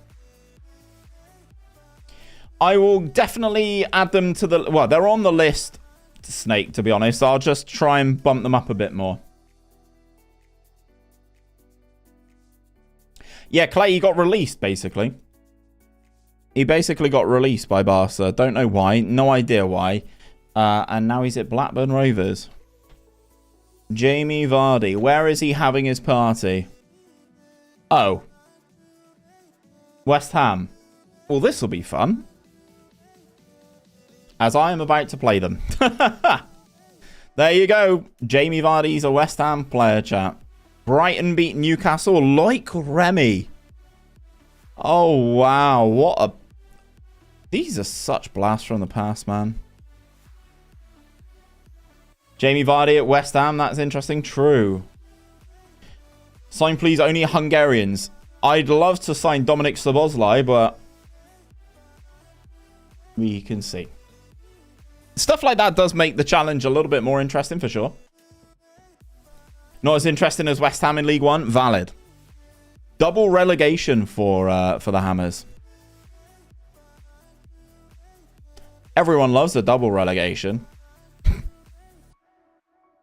I will definitely add them to the... Well, they're on the list Snake, to be honest. I'll just try and bump them up a bit more. Yeah, Clay, he got released, basically. He basically got released by Barca. Don't know why. No idea why. And now he's at Blackburn Rovers. Jamie Vardy. Where is he having his party? Oh. West Ham. Well, this will be fun. As I am about to play them. There you go. Jamie Vardy's a West Ham player, chat. Brighton beat Newcastle like Remy. Oh, wow. What a... These are such blasts from the past, man. Jamie Vardy at West Ham. That's interesting. True. Sign, please, only Hungarians. I'd love to sign Dominic Szoboszlai, but... we can see. Stuff like that does make the challenge a little bit more interesting, for sure. Not as interesting as West Ham in League One. Valid. Double relegation for the Hammers. Everyone loves a double relegation.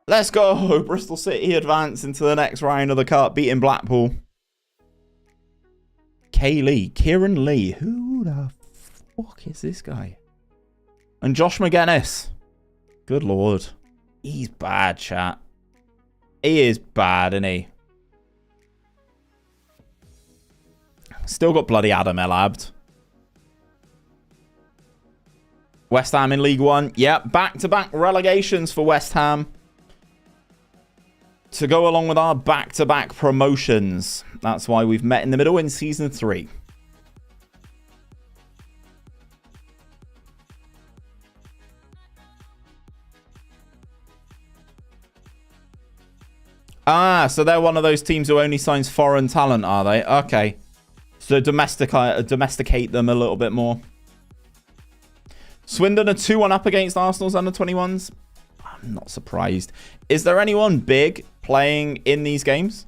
Let's go. Bristol City advance into the next round of the cup, beating Blackpool. Kieran Lee. Who the fuck is this guy? And Josh McGuinness. Good lord. He's bad, chat. He is bad, isn't he? Still got bloody Adam El Abd. West Ham in League One. Yep, back-to-back relegations for West Ham. To go along with our back-to-back promotions. That's why we've met in the middle in Season 3. Ah, so they're one of those teams who only signs foreign talent, are they? Okay. So domesticate them a little bit more. Swindon are 2-1 up against Arsenal's under-21s. I'm not surprised. Is there anyone big playing in these games?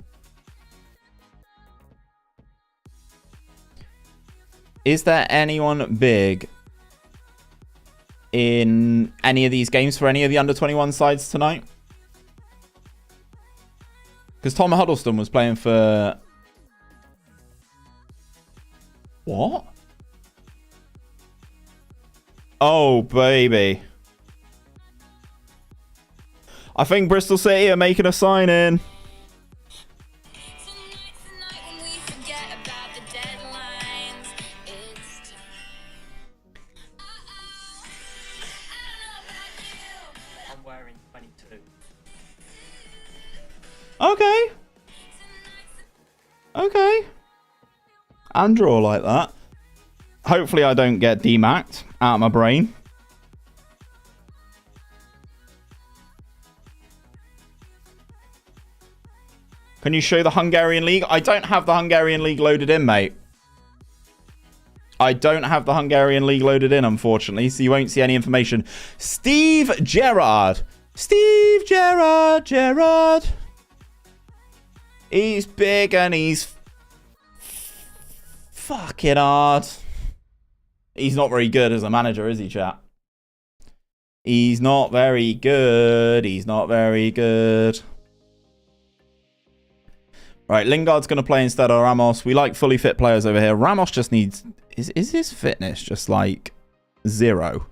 Is there anyone big in any of these games for any of the under-21 sides tonight? Because Tom Huddleston was playing for... What? Oh, baby. I think Bristol City are making a sign-in. I'm wearing 22. Okay. Okay. And draw like that. Hopefully I don't get demacked out of my brain. Can you show the Hungarian League? I don't have the Hungarian League loaded in, mate. I don't have the Hungarian League loaded in, unfortunately, so you won't see any information. Steve Gerrard. Steve Gerrard. He's big and he's fucking hard. He's not very good as a manager, is he, chat? He's not very good. He's not very good. Right, Lingard's going to play instead of Ramos. We like fully fit players over here. Ramos just needs... Is his fitness just like 0?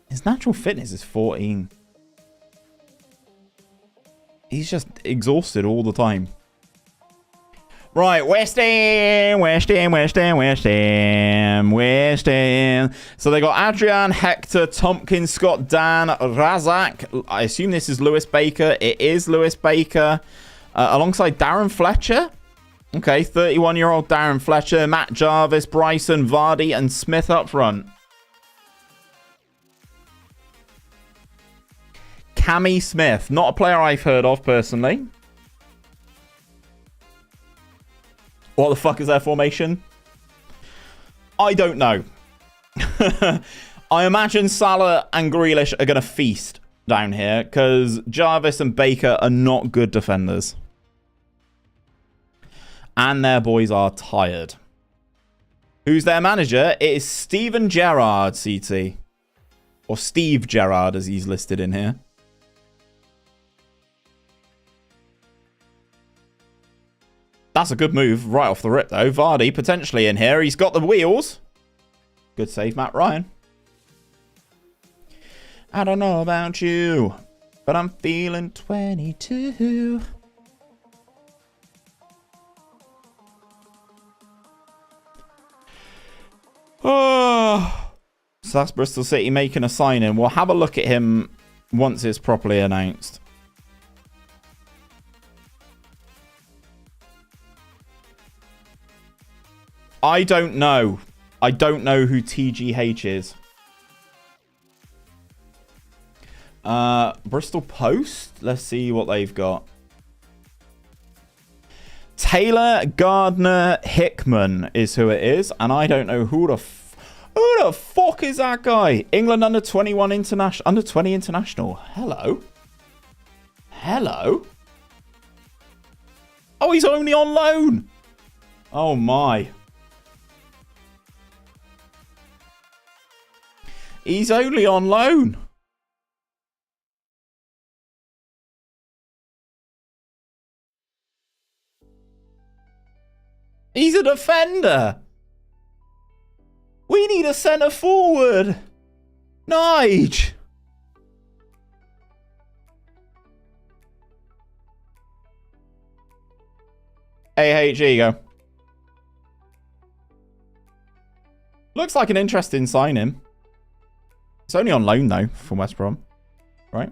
His natural fitness is 14. He's just exhausted all the time. Right, West Ham. So they got Adrian, Hector, Tompkins, Scott, Dan, Razak. I assume this is Lewis Baker. It is Lewis Baker. Alongside Darren Fletcher. Okay, 31-year-old Darren Fletcher, Matt Jarvis, Bryson, Vardy, and Smith up front. Cammy Smith. Not a player I've heard of, personally. What the fuck is their formation? I don't know. I imagine Salah and Grealish are going to feast down here because Jarvis and Baker are not good defenders. And their boys are tired. Who's their manager? It is Steven Gerrard, CT. Or Steve Gerrard, as he's listed in here. That's a good move right off the rip, though. Vardy potentially in here. He's got the wheels. Good save, Matt Ryan. I don't know about you, but I'm feeling 22. Oh. So that's Bristol City making a sign-in. We'll have a look at him once it's properly announced. I don't know. I don't know who TGH is. Bristol Post. Let's see what they've got. Taylor Gardner Hickman is who it is. And I don't know who the fuck is that guy? England under 21 international. Under 20 international. Hello. Hello. Oh, he's only on loan. Oh, my. He's only on loan. He's a defender. We need a centre forward. Nige. AH, here you go. Looks like an interesting signing. It's only on loan, though, from West Brom. Right?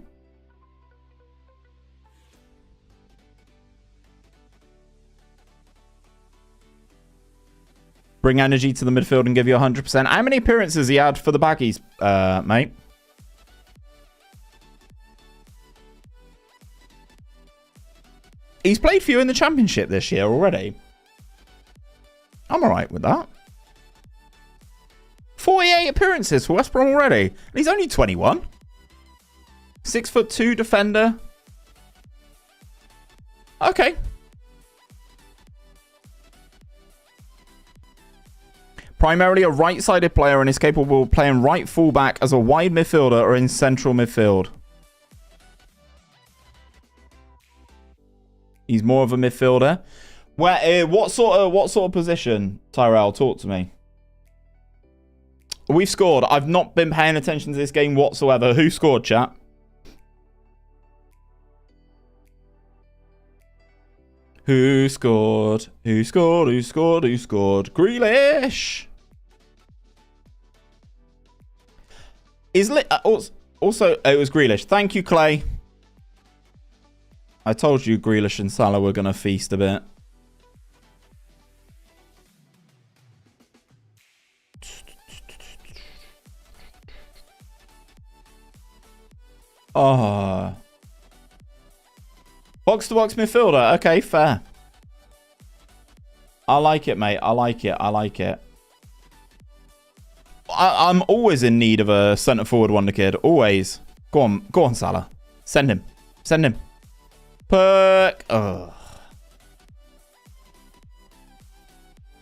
Bring energy to the midfield and give you 100%. How many appearances he had for the Baggies, mate? He's played for you in the Championship this year already. I'm alright with that. 48 appearances for West Brom already. And he's only 21. 6'2" defender. Okay. Primarily a right-sided player and is capable of playing right fullback as a wide midfielder or in central midfield. He's more of a midfielder. What sort of position, Tyrell? Talk to me. We've scored. I've not been paying attention to this game whatsoever. Who scored, chat? Who scored? Who scored? Who scored? Who scored? Grealish. Also, it was Grealish. Thank you, Clay. I told you Grealish and Salah were going to feast a bit. Oh. Box-to-box midfielder. Okay, fair. I like it, mate. I like it. I like it. I'm always in need of a centre-forward wonder kid. Always. Go on, Salah. Send him. Send him. Perk. Ugh.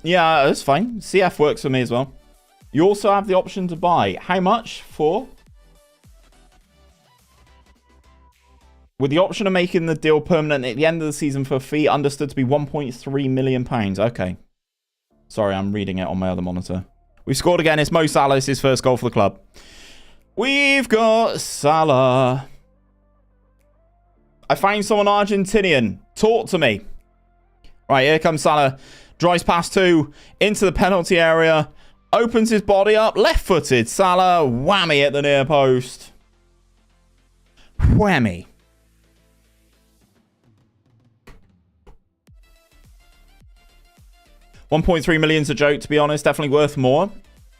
Yeah, that's fine. CF works for me as well. You also have the option to buy. How much for? With the option of making the deal permanent at the end of the season for a fee understood to be £1.3 million. Okay. Sorry, I'm reading it on my other monitor. We've scored again. It's Mo Salah. It's his first goal for the club. We've got Salah. I find someone Argentinian. Talk to me. Right, here comes Salah. Drives past two. Into the penalty area. Opens his body up. Left-footed. Salah. Whammy at the near post. Whammy. $1.3 million's a joke, to be honest. Definitely worth more.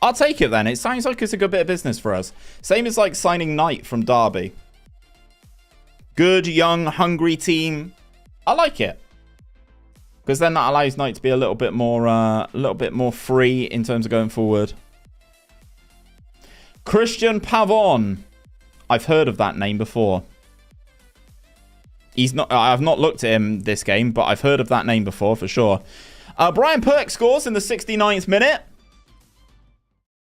I'll take it then. It sounds like it's a good bit of business for us. Same as like signing Knight from Derby. Good, young, hungry team. I like it. Because then that allows Knight to be a little bit more free in terms of going forward. Christian Pavon. I've heard of that name before. I've not looked at him this game, but I've heard of that name before for sure. Brian Perk scores in the 69th minute.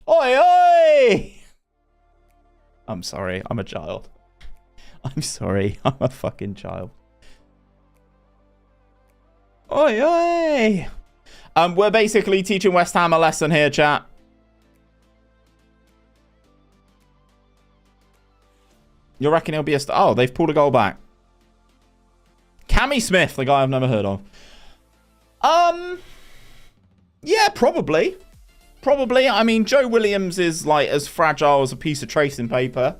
Oi, oi! I'm sorry. I'm a child. I'm sorry. I'm a fucking child. Oi, oi. We're basically teaching West Ham a lesson here, chat. You reckon he'll be a star? Oh, they've pulled a goal back. Cammy Smith, the guy I've never heard of. Yeah, probably. Probably. I mean, Joe Williams is like as fragile as a piece of tracing paper.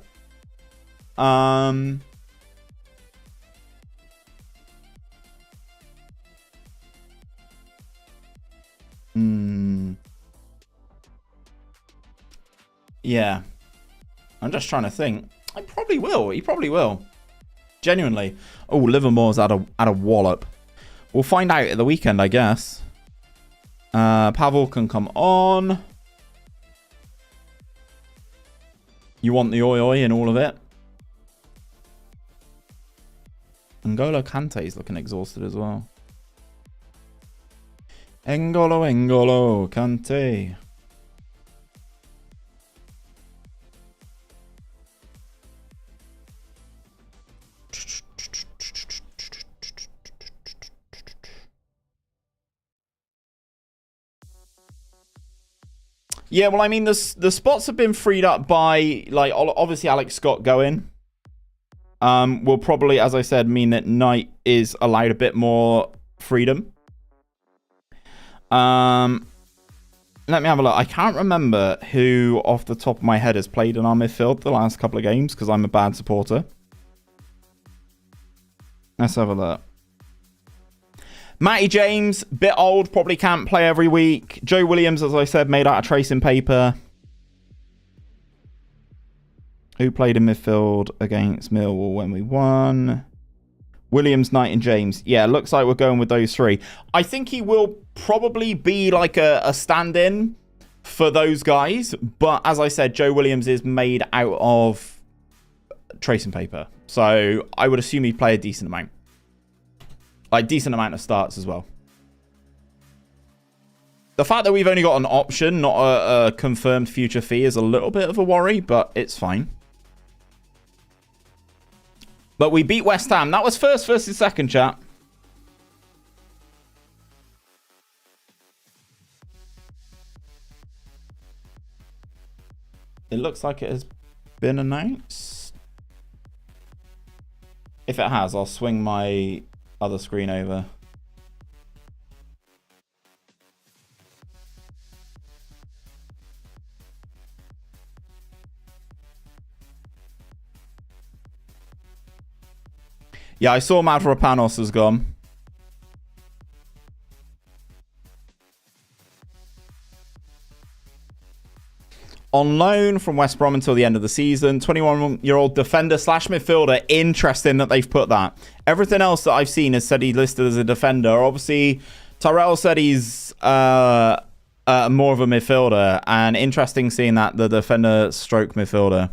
Yeah. I'm just trying to think. I probably will. He probably will. Genuinely. Oh, Livermore's had a wallop. We'll find out at the weekend, I guess. Pavel can come on. You want the oi oi in all of it? N'Golo Kante's looking exhausted as well. N'Golo Kante. Yeah, well, I mean, the spots have been freed up by, like, obviously Alex Scott going. Will probably, as I said, mean that Knight is allowed a bit more freedom. Let me have a look. I can't remember who, off the top of my head, has played in our midfield the last couple of games, because I'm a bad supporter. Let's have a look. Matty James, bit old, probably can't play every week. Joe Williams, as I said, made out of tracing paper. Who played in midfield against Millwall when we won? Williams, Knight, and James. Yeah, looks like we're going with those three. I think he will probably be like a stand-in for those guys. But as I said, Joe Williams is made out of tracing paper. So I would assume he'd play a decent amount. Like, decent amount of starts as well. The fact that we've only got an option, not a confirmed future fee, is a little bit of a worry, but it's fine. But we beat West Ham. That was first versus second, chat. It looks like it has been announced. If it has, I'll swing my other screen over. Yeah, I saw Mavropanos has gone. On loan from West Brom until the end of the season. 21-year-old defender slash midfielder. Interesting that they've put that. Everything else that I've seen has said he's listed as a defender. Obviously, Tyrell said he's more of a midfielder. And interesting seeing that the defender stroke midfielder.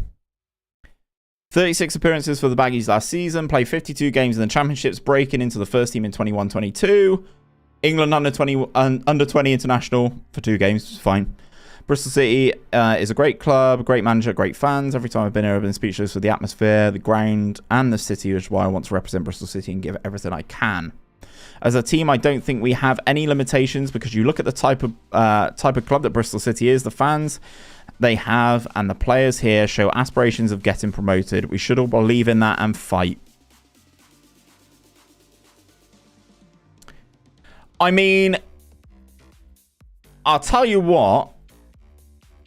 36 appearances for the Baggies last season. Played 52 games in the Championships, breaking into the first team in 21-22. England under 20 international for 2 games. Fine. Bristol City is a great club, great manager, great fans. Every time I've been here, I've been speechless with the atmosphere, the ground, and the city, which is why I want to represent Bristol City and give everything I can. As a team, I don't think we have any limitations because you look at the type of club that Bristol City is, the fans they have, and the players here show aspirations of getting promoted. We should all believe in that and fight. I mean, I'll tell you what.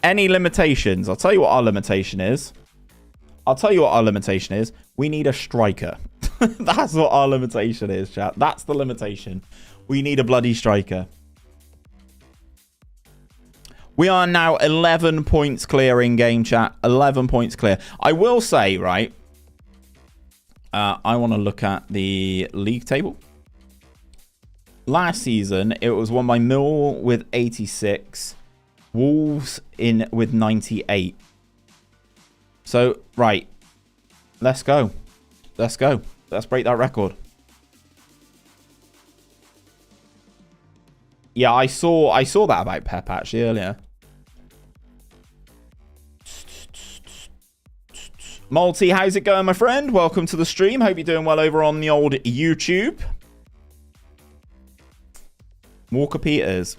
Any limitations? I'll tell you what our limitation is. We need a striker. That's what our limitation is, chat. That's the limitation. We need a bloody striker. We are now 11 points clear in game, chat. 11 points clear. I will say, right, I want to look at the league table. Last season, it was won by Millwall with 86. Wolves in with 98. So, right. Let's go. Let's go. Let's break that record. Yeah, I saw that about Pep actually earlier. Multi, how's it going, my friend? Welcome to the stream. Hope you're doing well over on the old YouTube. Walker Peters.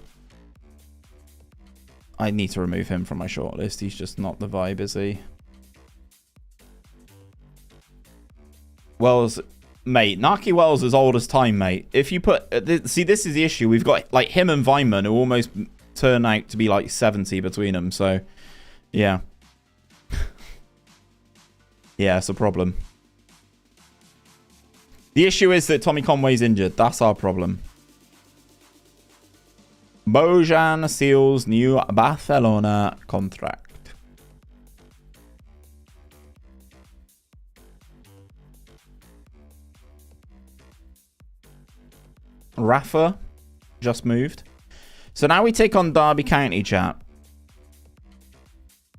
I need to remove him from my shortlist. He's just not the vibe, is he? Wells, mate. Naki Wells is old as time, mate. If you put... see, this is the issue. We've got, like, him and Vineman who almost turn out to be, like, 70 between them. So, yeah. Yeah, it's a problem. The issue is that Tommy Conway's injured. That's our problem. Bojan seals new Barcelona contract. Rafa just moved. So now we take on Derby County, chat.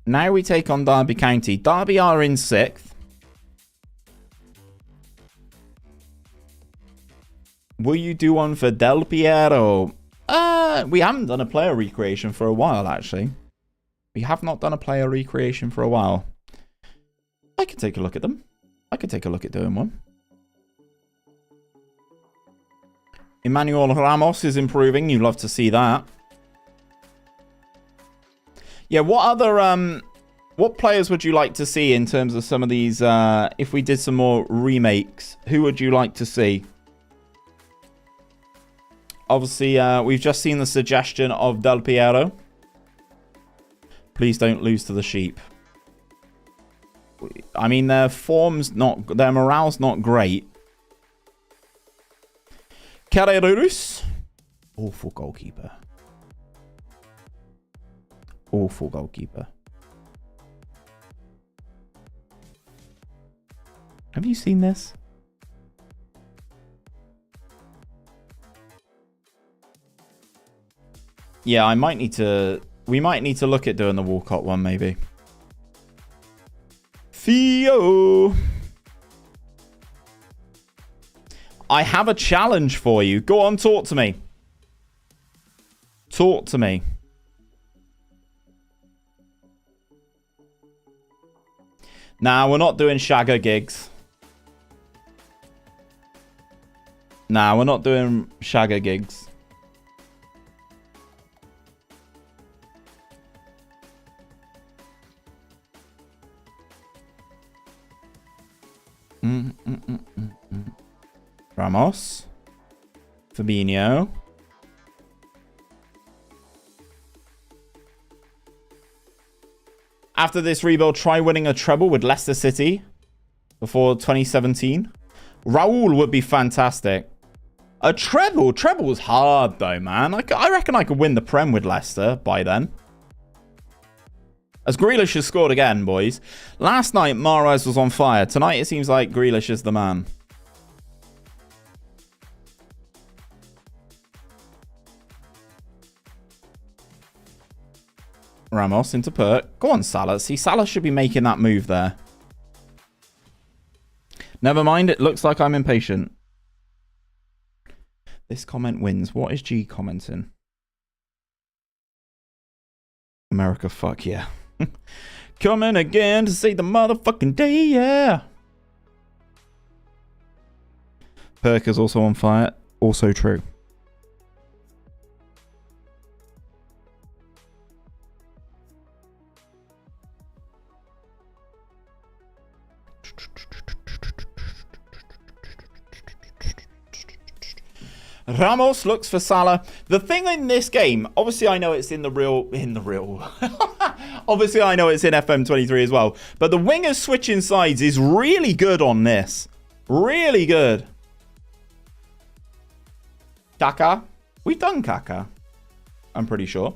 Now we take on Derby County. Derby are in 6th. Will you do one for Del Piero? We haven't done a player recreation for a while, actually. We have not done a player recreation for a while. I could take a look at them. I could take a look at doing one. Emmanuel Ramos is improving. You love to see that. Yeah, what other what players would you like to see in terms of some of these if we did some more remakes? Who would you like to see? Obviously, we've just seen the suggestion of Del Piero. Please don't lose to the sheep. I mean, their morale's not great. Carreras. Awful goalkeeper. Awful goalkeeper. Have you seen this? Yeah, we might need to look at doing the Walcott one, maybe. Theo. I have a challenge for you. Go on, talk to me. Talk to me. Nah, we're not doing Shagger gigs. Nah, we're not doing Shagger gigs. Ramos. Fabinho. After this rebuild, try winning a treble with Leicester City before 2017. Raul would be fantastic. A treble? Treble's hard, though, man. I reckon I could win the Prem with Leicester by then. As Grealish has scored again, boys. Last night, Mahrez was on fire. Tonight, it seems like Grealish is the man. Ramos into Perk. Go on, Salah. See, Salah should be making that move there. Never mind. It looks like I'm impatient. This comment wins. What is G commenting? America, fuck yeah. Coming again to say the motherfucking day, yeah. Perk is also on fire. Also true. Ramos looks for Salah. The thing in this game, obviously I know it's in the real. Obviously I know it's in FM23 as well. But the wingers switching sides is really good on this. Really good. Kaka. We've done Kaka. I'm pretty sure.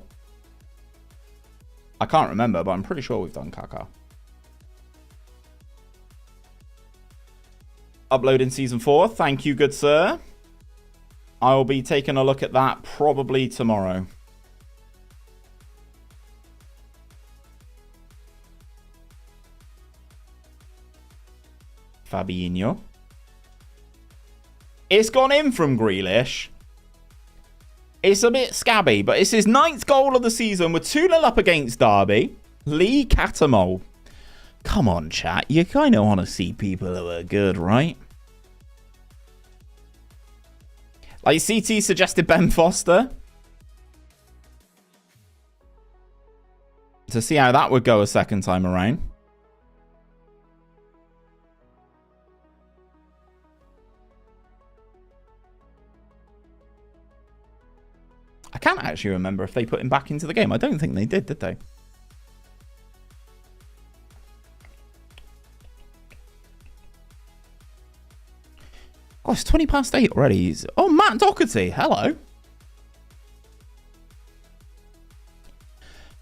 I can't remember, but I'm pretty sure we've done Kaka. Uploading season 4. Thank you, good sir. I will be taking a look at that probably tomorrow. Fabinho. It's gone in from Grealish. It's a bit scabby, but it's his 9th goal of the season. We're 2-0 up against Derby. Lee Catamol. Come on, chat. You kind of want to see people who are good, right? Like, CT suggested Ben Foster. To see how that would go a second time around. I can't actually remember if they put him back into the game. I don't think they did they? Oh, it's 20 past 8 already. Oh, Matt Doherty. Hello.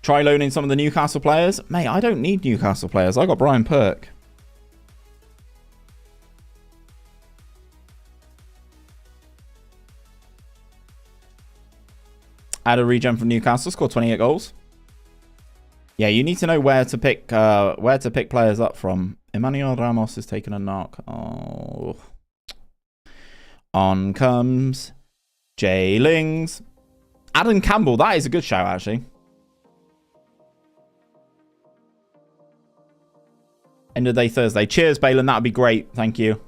Try loaning some of the Newcastle players. Mate, I don't need Newcastle players. I got Brian Perk. Had a regen from Newcastle. Scored 28 goals. Yeah, you need to know where to pick players up from. Emmanuel Ramos has taken a knock. Oh. On comes Jay Lings. Adam Campbell. That is a good shout, actually. End of day Thursday. Cheers, Balin. That would be great. Thank you.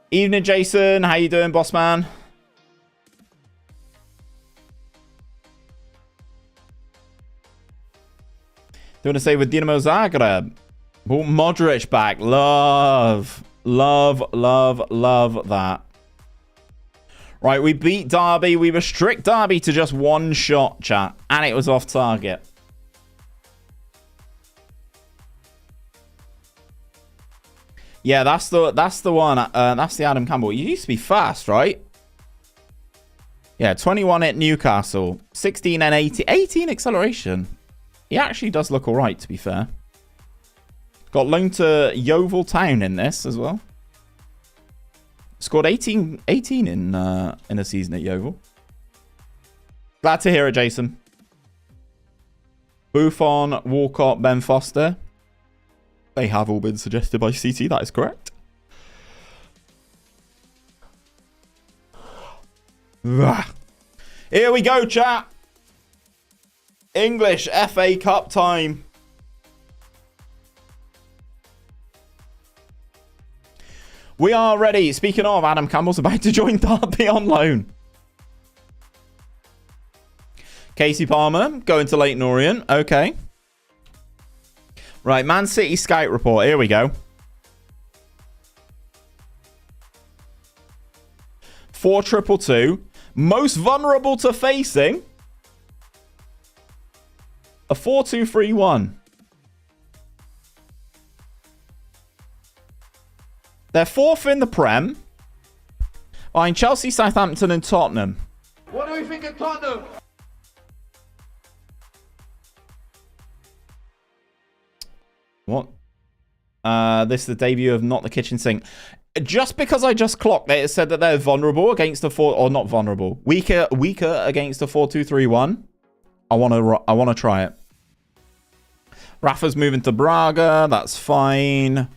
Evening, Jason. How you doing, boss man? Do you want to say with Dinamo Zagreb? Oh, Modric back. Love that. Right, we beat Derby. We restrict Derby to just one shot, chat. And it was off target. Yeah, that's the one. That's the Adam Campbell. You used to be fast, right? Yeah, 21 at Newcastle. 16 and 18. 18 acceleration. He actually does look all right, to be fair. Got loaned to Yeovil Town in this as well. Scored 18 in a season at Yeovil. Glad to hear it, Jason. Buffon, Walcott, Ben Foster. They have all been suggested by CT. That is correct. Here we go, chat. English FA Cup time. We are ready. Speaking of, Adam Campbell's about to join Derby on loan. Casey Palmer going to Leyton Orient. Okay. Right, Man City Scout report. Here we go. 4-2-2. Most vulnerable to facing. A 4-2-3-1. They're fourth in the Prem. Behind Chelsea, Southampton and Tottenham. What do we think of Tottenham? What? This is the debut of Not the Kitchen Sink. Just because I just clocked it said that they're vulnerable against a not vulnerable. Weaker against a 4-2-3-1. I want to try it. Rafa's moving to Braga. That's fine.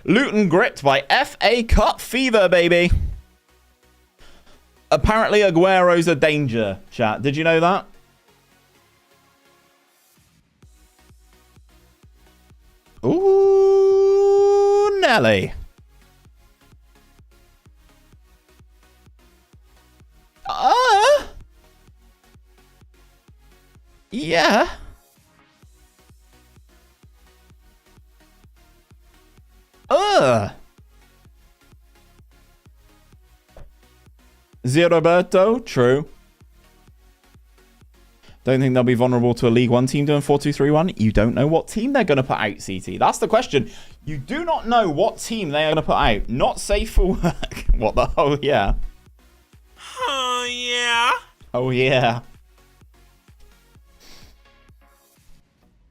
Luton gripped by FA Cup fever, baby. Apparently Aguero's a danger, chat. Did you know that? Ooh, Nelly. Yeah. Zio Roberto, true. Don't think they'll be vulnerable to a League One team doing 4-2-3-1. You don't know what team they're going to put out, CT. That's the question. You do not know what team they are going to put out. Not safe for work. What the? Oh, yeah. Oh, yeah. Oh, yeah.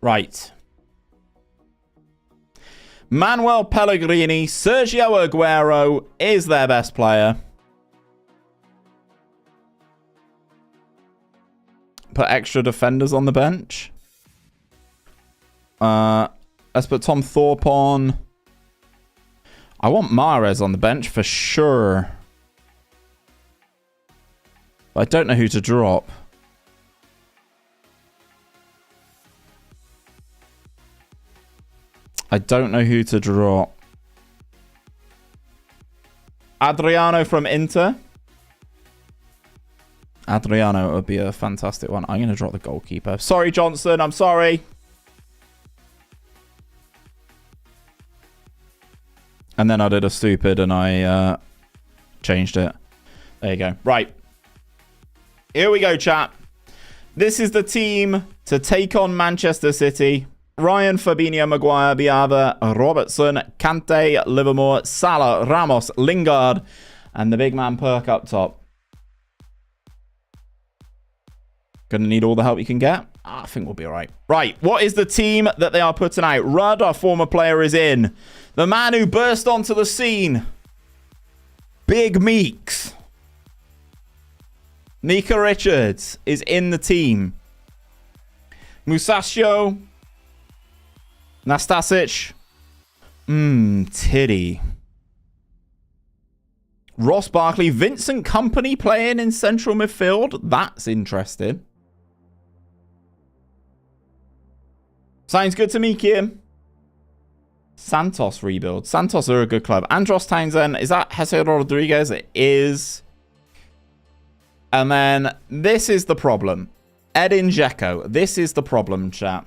Right. Manuel Pellegrini, Sergio Aguero is their best player. Put extra defenders on the bench. Let's put Tom Thorpe on. I want Mahrez on the bench for sure. But I don't know who to drop. I don't know who to draw. Adriano from Inter. Adriano would be a fantastic one. I'm going to drop the goalkeeper. Sorry, Johnson. I'm sorry. And then I did a stupid and I changed it. There you go. Right. Here we go, chat. This is the team to take on Manchester City. Ryan, Fabinho, Maguire, Biava, Robertson, Kante, Livermore, Salah, Ramos, Lingard, and the big man Perk up top. Gonna need all the help you can get. I think we'll be all right. Right, what is the team that they are putting out? Rudd, our former player, is in. The man who burst onto the scene. Big Meeks. Mika Richards is in the team. Musacchio. Nastasic. Titty. Ross Barkley. Vincent Kompany playing in central midfield. That's interesting. Sounds good to me, Kim. Santos rebuild. Santos are a good club. Andros Townsend. Is that Jose Rodriguez? It is. And then this is the problem. Edin Dzeko. This is the problem, chat.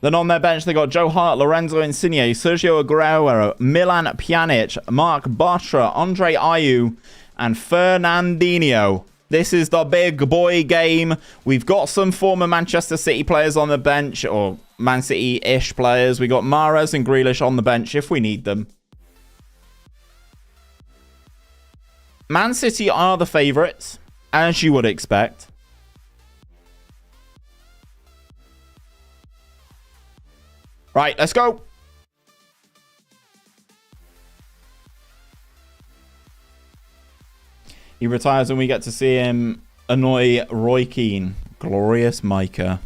Then on their bench, they got Joe Hart, Lorenzo Insigne, Sergio Aguero, Milan Pjanic, Mark Bartra, Andre Ayew, and Fernandinho. This is the big boy game. We've got some former Manchester City players on the bench, or Man City-ish players. We got Mahrez and Grealish on the bench if we need them. Man City are the favourites, as you would expect. Right, let's go. He retires and we get to see him annoy Roy Keane. Glorious Micah.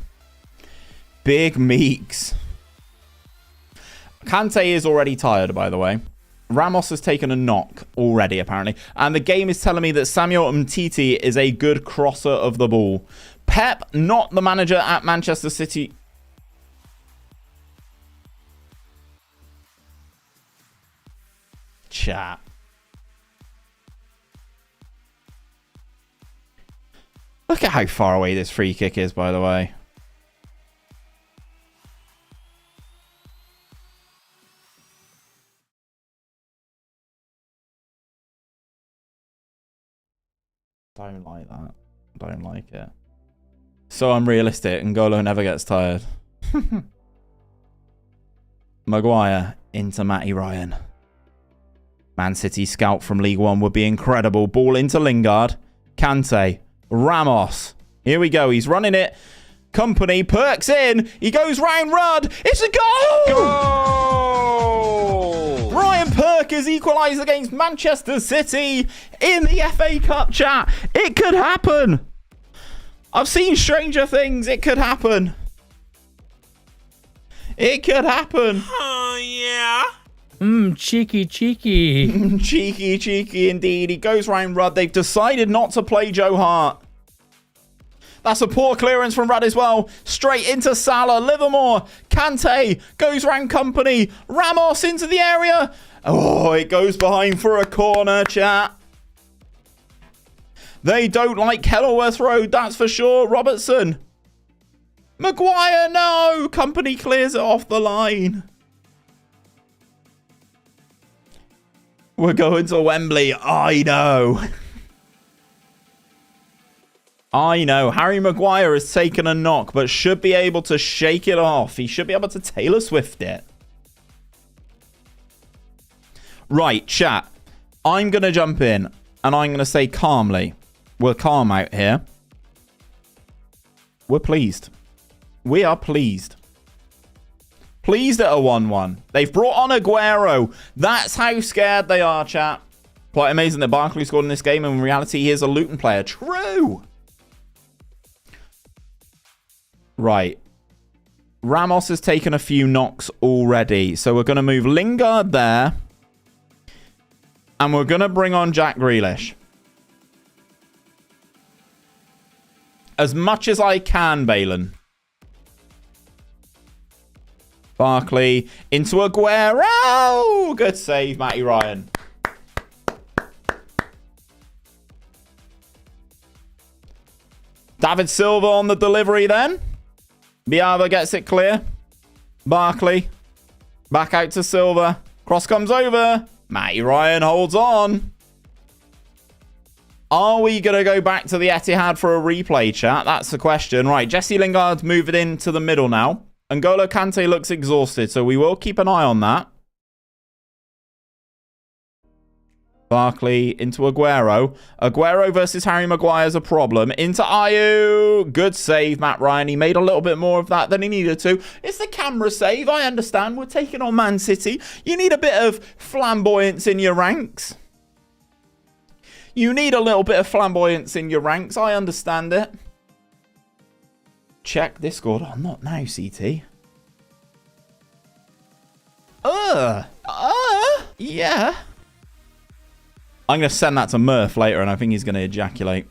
Big Meeks. Kante is already tired, by the way. Ramos has taken a knock already, apparently. And the game is telling me that Samuel Umtiti is a good crosser of the ball. Pep, not the manager at Manchester City. Chat. Look at how far away this free kick is, by the way. Don't like that. Don't like it. So unrealistic. N'Golo never gets tired. Maguire into Matty Ryan. Man City scout from League One would be incredible. Ball into Lingard. Kante. Ramos. Here we go. He's running it. Kompany. Perks in. He goes round Rudd. It's a goal! Goal! Ryan Perk has equalised against Manchester City in the FA Cup, chat. It could happen. I've seen stranger things. It could happen. It could happen. Oh, yeah. Cheeky, cheeky. Cheeky, cheeky indeed. He goes round Rudd. They've decided not to play Joe Hart. That's a poor clearance from Rudd as well. Straight into Salah. Livermore. Kante goes round Kompany. Ramos into the area. Oh, it goes behind for a corner, chat. They don't like Kenilworth Road, that's for sure. Robertson. Maguire, no. Kompany clears it off the line. We're going to Wembley. I know. I know. Harry Maguire has taken a knock, but should be able to shake it off. He should be able to Taylor Swift it. Right, chat. I'm going to jump in, and I'm going to say calmly. We're calm out here. We're pleased. We are pleased. Pleased at a 1-1. They've brought on Aguero. That's how scared they are, chat. Quite amazing that Barkley scored in this game, and in reality, he is a Luton player. True. Right. Ramos has taken a few knocks already. So we're going to move Lingard there. And we're going to bring on Jack Grealish. As much as I can, Balin. Barkley into Aguero. Good save, Matty Ryan. David Silva on the delivery then. Biava gets it clear. Barkley. Back out to Silva. Cross comes over. Matty Ryan holds on. Are we going to go back to the Etihad for a replay, chat? That's the question. Right, Jesse Lingard's moving into the middle now. N'Golo Kante looks exhausted, so we will keep an eye on that. Barkley into Aguero. Aguero versus Harry Maguire's a problem. Into Ayew. Good save, Matt Ryan. He made a little bit more of that than he needed to. It's the camera save. I understand. We're taking on Man City. You need a bit of flamboyance in your ranks. You need a little bit of flamboyance in your ranks. I understand it. Check Discord. Oh, not now, CT. Yeah. I'm going to send that to Murph later, and I think he's going to ejaculate.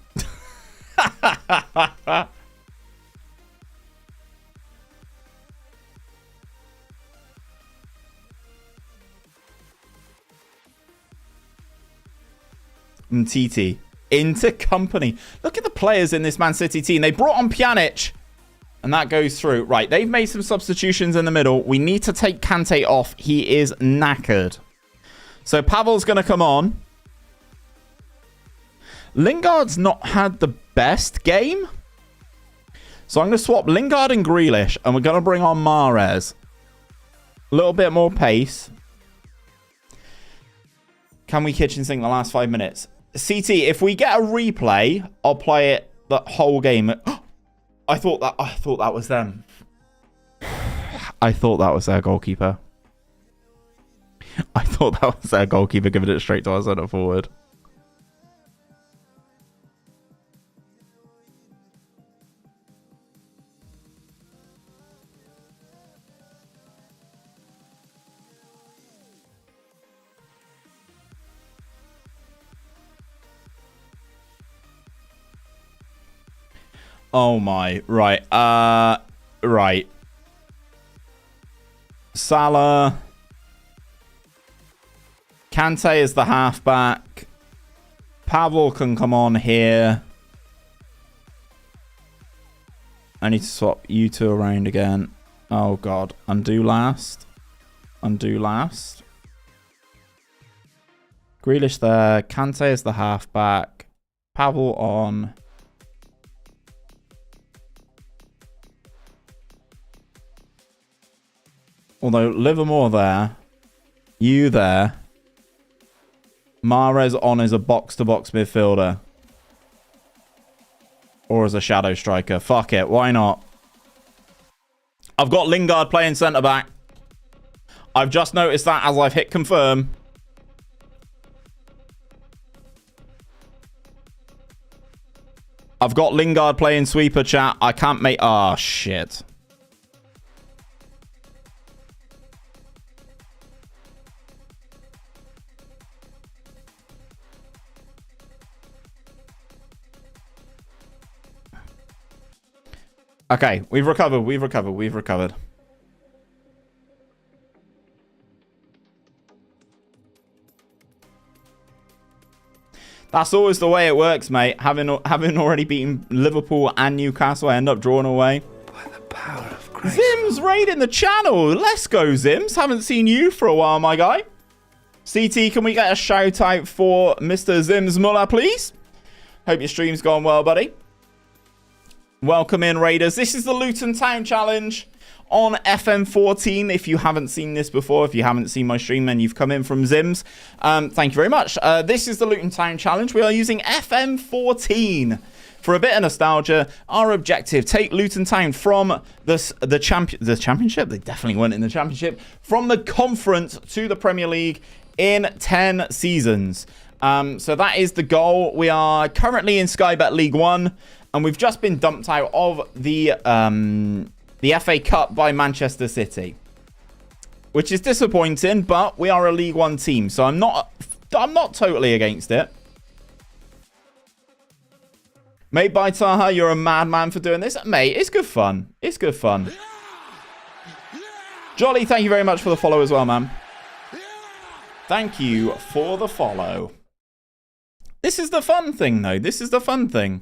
Mtiti into company. Look at the players in this Man City team. They brought on Pjanic, and that goes through. Right, they've made some substitutions in the middle. We need to take Kante off. He is knackered. So Pavel's going to come on. Lingard's not had the best game. So I'm going to swap Lingard and Grealish, and we're going to bring on Mahrez. A little bit more pace. Can we kitchen sink the last 5 minutes? CT, if we get a replay, I'll play it the whole game. I thought that was them. I thought that was their goalkeeper. I thought that was their goalkeeper giving it straight to our centre forward. Oh my, right. Right. Salah. Kante is the halfback. Pavel can come on here. I need to swap you two around again. Oh god. Undo last. Undo last. Grealish there. Kante is the halfback. Pavel on. Although Livermore there, you there, Mahrez on as a box-to-box midfielder. Or as a shadow striker. Fuck it, why not? I've got Lingard playing centre-back. I've just noticed that as I've hit confirm. I've got Lingard playing sweeper, chat. I can't make... Ah, shit. Okay, we've recovered. That's always the way it works, mate. Having already beaten Liverpool and Newcastle, I end up drawing away. By the power of Christ. Zims raiding the channel. Let's go, Zims. Haven't seen you for a while, my guy. CT, can we get a shout out for Mr. Zims Muller, please? Hope your stream's gone well, buddy. Welcome in, Raiders. This is the Luton Town Challenge on FM14. If you haven't seen this before, if you haven't seen my stream and you've come in from Zims, thank you very much. This is the Luton Town Challenge. We are using FM14 for a bit of nostalgia. Our objective, take Luton Town from the championship. They definitely weren't in the championship. From the conference to the Premier League in 10 seasons. So that is the goal. We are currently in Sky Bet League 1. And we've just been dumped out of the FA Cup by Manchester City, which is disappointing. But we are a League One team, so I'm not totally against it. Mate by Taha, you're a madman for doing this, mate. It's good fun. It's good fun. Jolly, thank you very much for the follow as well, man. Thank you for the follow. This is the fun thing, though. This is the fun thing.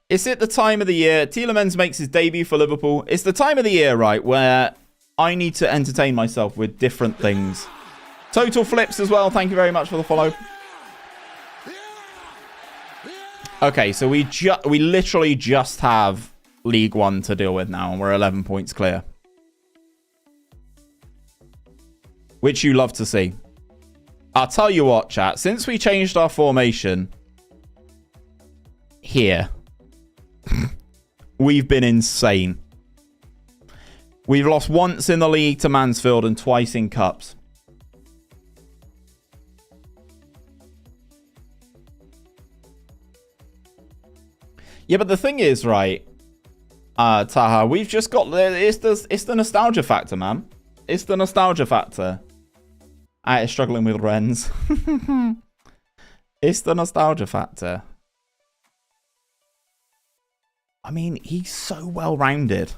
It's at the time of the year. Tielemans makes his debut for Liverpool. It's the time of the year, right, where I need to entertain myself with different things. Total Flips as well. Thank you very much for the follow. Okay, so we literally just have League One to deal with now, and we're 11 points clear. Which you love to see. I'll tell you what, chat. Since we changed our formation here, we've been insane. We've lost once in the league to Mansfield and twice in cups. Yeah, but the thing is, right, Taha, we've just got... It's the nostalgia factor, man. It's the nostalgia factor. I is struggling with Rennes. It's the nostalgia factor. I mean, he's so well-rounded.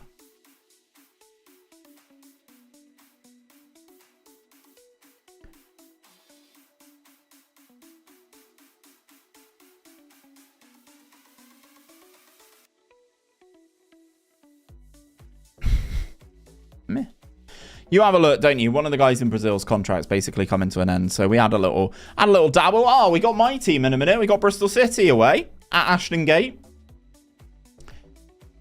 Meh. You have a look, don't you? One of the guys in Brazil's contract's basically coming to an end, so we had a little dabble. Oh, we got my team in a minute. We got Bristol City away at Ashton Gate.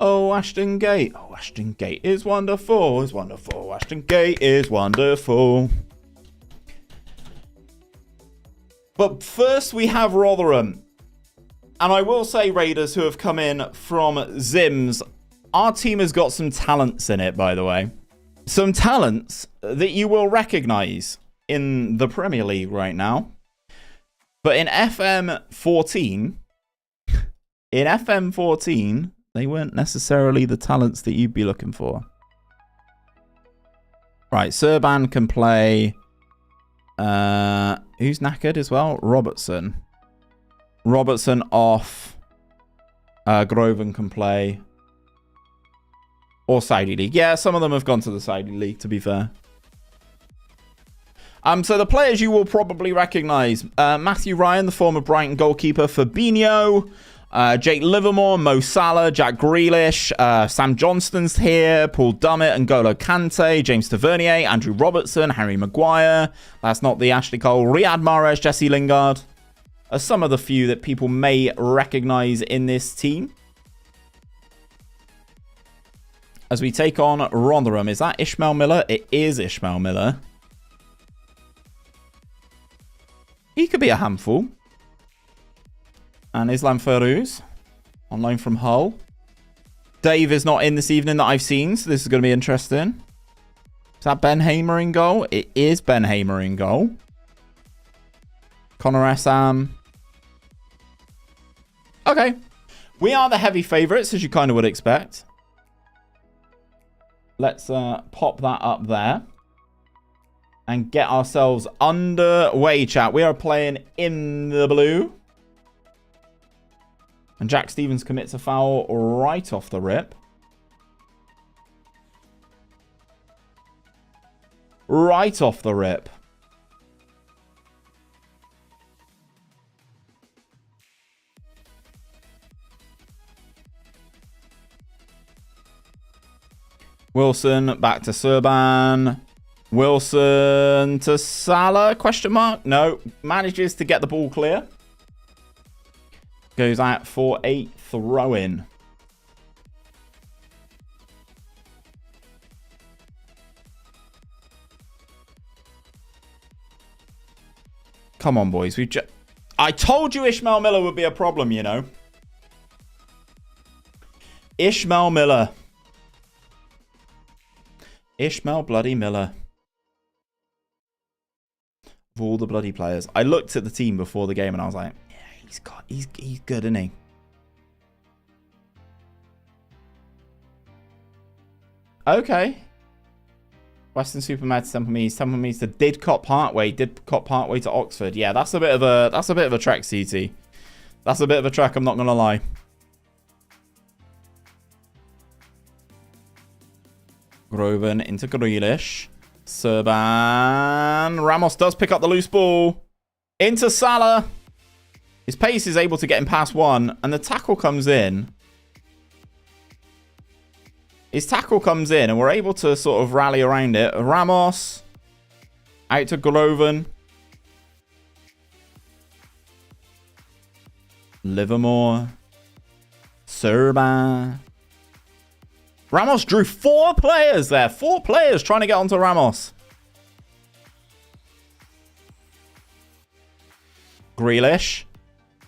Oh, Ashton Gate. Oh, Ashton Gate is wonderful. Is wonderful. Ashton Gate is wonderful. But first, we have Rotherham. And I will say, Raiders, who have come in from Zims, our team has got some talents in it, by the way. Some talents that you will recognise in the Premier League right now. But in FM14, they weren't necessarily the talents that you'd be looking for. Right, Serban can play. Who's knackered as well? Robertson. Robertson off. Groven can play. Or Saudi League. Yeah, some of them have gone to the Saudi League, to be fair. So the players you will probably recognise. Matthew Ryan, the former Brighton goalkeeper. Fabinho. Jake Livermore. Mo Salah. Jack Grealish. Sam Johnston's here. Paul Dummett. N'Golo Kante. James Tavernier. Andrew Robertson. Harry Maguire. That's not the Ashley Cole. Riyad Mahrez. Jesse Lingard. Are some of the few that people may recognise in this team. As we take on Rotherham. Is that Ishmael Miller? It is Ishmael Miller. He could be a handful. And Islam Feruz. On loan from Hull. Dave is not in this evening that I've seen. So this is going to be interesting. Is that Ben Hamer in goal? It is Ben Hamer in goal. Connor Assam. Okay. We are the heavy favourites, as you kind of would expect. Let's pop that up there. And get ourselves underway, chat. We are playing in the blue. And Jack Stevens commits a foul right off the rip. Right off the rip. Wilson back to Serban. Wilson to Salah? Question mark? No. Manages to get the ball clear. Goes out for a throw-in. Come on, boys. I told you Ishmael Miller would be a problem, you know. Ishmael Miller. Ishmael bloody Miller. Of all the bloody players. I looked at the team before the game and I was like, yeah, he's good, isn't he? Okay. Western Supermed, Temple Meads. Temple Meads to Didcot Parkway. Didcot Parkway to Oxford. Yeah, that's a bit of a trek, CT. That's a bit of a trek, I'm not gonna lie. Groven into Grealish. Serban. Ramos does pick up the loose ball. Into Salah. His pace is able to get him past one. And the tackle comes in. His tackle comes in. And we're able to sort of rally around it. Ramos. Out to Groven. Livermore. Serban. Ramos drew 4 players there. 4 players trying to get onto Ramos. Grealish.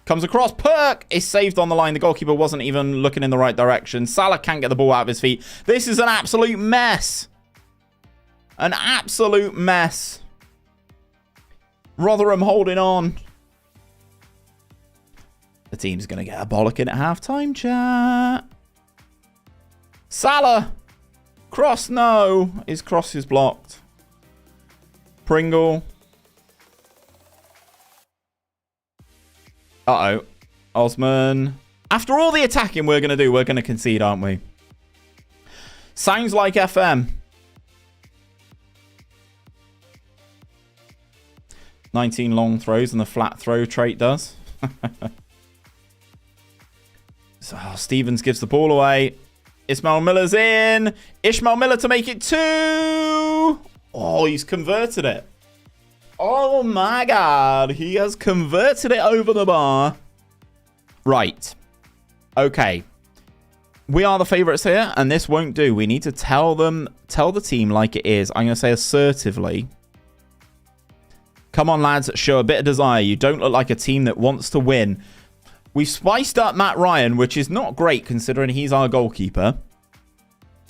Comes across. Perk is saved on the line. The goalkeeper wasn't even looking in the right direction. Salah can't get the ball out of his feet. This is an absolute mess. An absolute mess. Rotherham holding on. The team's going to get a bollocking at half-time, chat. Salah. Cross, no. His cross is blocked. Pringle. Uh-oh. Osman. After all the attacking we're going to do, we're going to concede, aren't we? Sounds like FM. 19 long throws and the flat throw trait does. So Stevens gives the ball away. Ismail Miller's in. Ishmael Miller to make it 2. Oh, he's converted it. Oh my God. He has converted it over the bar. Right. Okay. We are the favourites here, and this won't do. We need to tell the team like it is. I'm going to say assertively. Come on, lads. Show a bit of desire. You don't look like a team that wants to win. We've spiced up Matt Ryan, which is not great considering he's our goalkeeper.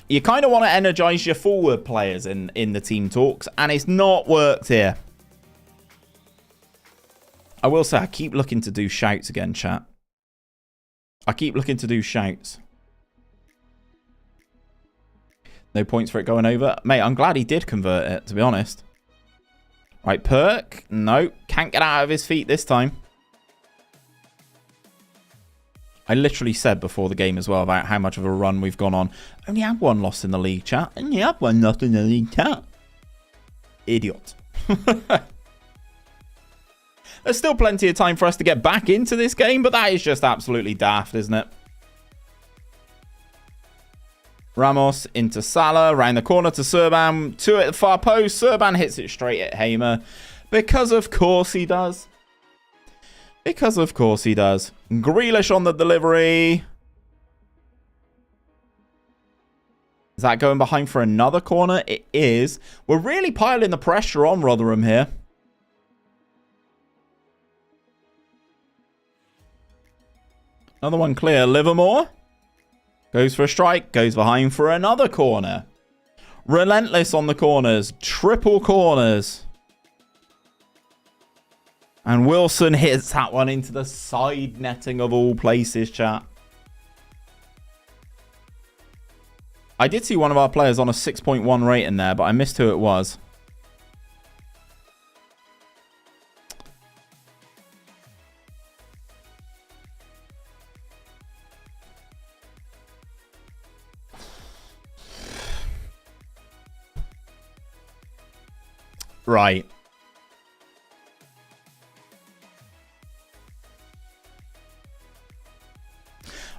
You kind of want to energise your forward players in the team talks, and it's not worked here. I will say I keep looking to do shouts again, chat. I keep looking to do shouts. No points for it going over. Mate, I'm glad he did convert it, to be honest. Right, Perk. No, can't get out of his feet this time. I literally said before the game as well about how much of a run we've gone on. Only had 1 loss in the league, chat. Only had 1 loss in the league, chat. Idiot. There's still plenty of time for us to get back into this game, but that is just absolutely daft, isn't it? Ramos into Salah, round the corner to Serban, 2 at the far post. Serban hits it straight at Hamer. Because of course he does. Because of course he does. Grealish on the delivery. Is that going behind for another corner? It is. We're really piling the pressure on Rotherham here. Another one clear. Livermore. Goes for a strike. Goes behind for another corner. Relentless on the corners. Triple corners. And Wilson hits that one into the side netting of all places, chat. I did see one of our players on a 6.1 rating there, but I missed who it was. Right.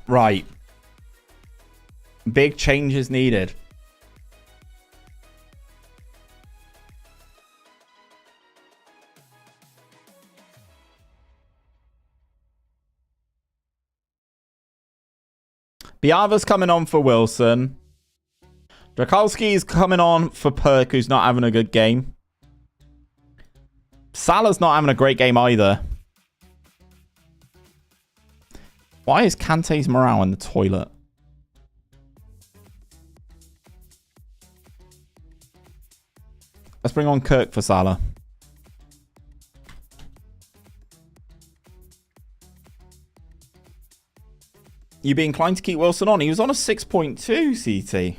Right. Big changes needed. Biava's coming on for Wilson. Drakalski's coming on for Perk, who's not having a good game. Salah's not having a great game either. Why is Kante's morale in the toilet? Let's bring on Kirk for Salah. You'd be inclined to keep Wilson on. He was on a 6.2 CT.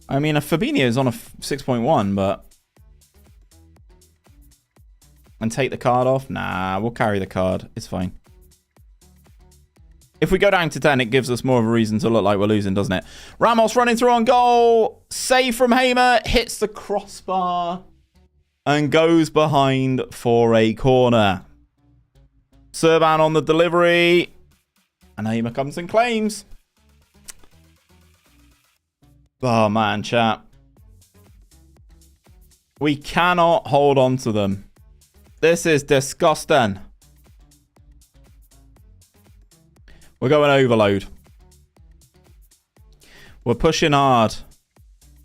I mean, Fabinho's on a 6.1, but... And take the card off? Nah, we'll carry the card. It's fine. If we go down to 10, it gives us more of a reason to look like we're losing, doesn't it? Ramos running through on goal. Save from Hamer. Hits the crossbar. And goes behind for a corner. Serban on the delivery. And Hamer comes and claims. Oh, man, chat. We cannot hold on to them. This is disgusting. We're going overload. We're pushing hard.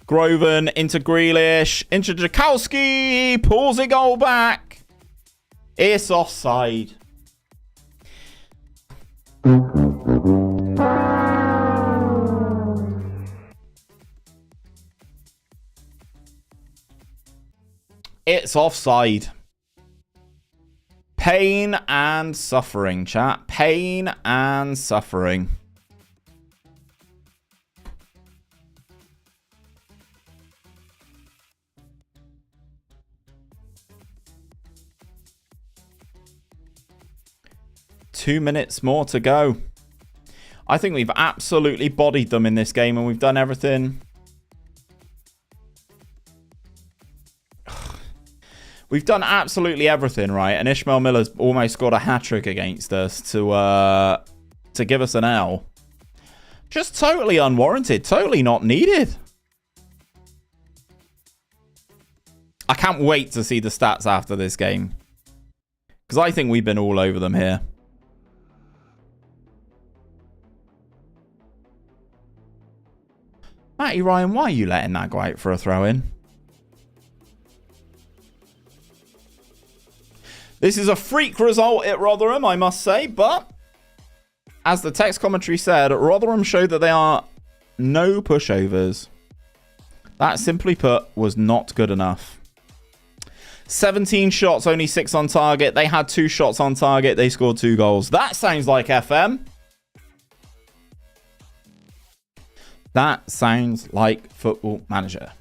Groven into Grealish. Into Jakowski. Pulls a goal back. It's offside. It's offside. Pain and suffering, chat. Pain and suffering. Two minutes more to go. I think we've absolutely bodied them in this game and we've done everything. We've done absolutely everything, right? And Ishmael Miller's almost scored a hat-trick against us to give us an L. Just totally unwarranted. Totally not needed. I can't wait to see the stats after this game. Because I think we've been all over them here. Matty Ryan, why are you letting that go out for a throw-in? This is a freak result at Rotherham, I must say, but as the text commentary said, Rotherham showed that they are no pushovers. That, simply put, was not good enough. 17 shots, only 6 on target. They had 2 shots on target. They scored 2 goals. That sounds like FM. That sounds like Football Manager.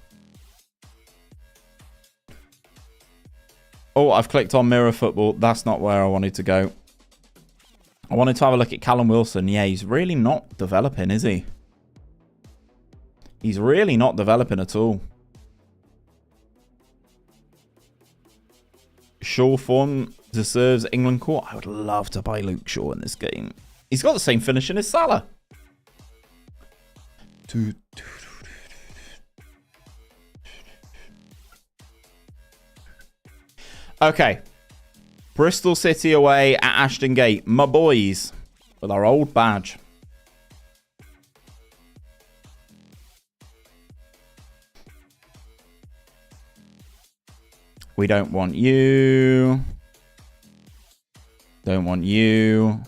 Oh, I've clicked on Mirror Football. That's not where I wanted to go. I wanted to have a look at Callum Wilson. Yeah, he's really not developing, is he? He's really not developing at all. Shaw form deserves England court. I would love to buy Luke Shaw in this game. He's got the same finishing as Salah. Okay. Bristol City away at Ashton Gate. My boys. With our old badge. We don't want you. Don't want you.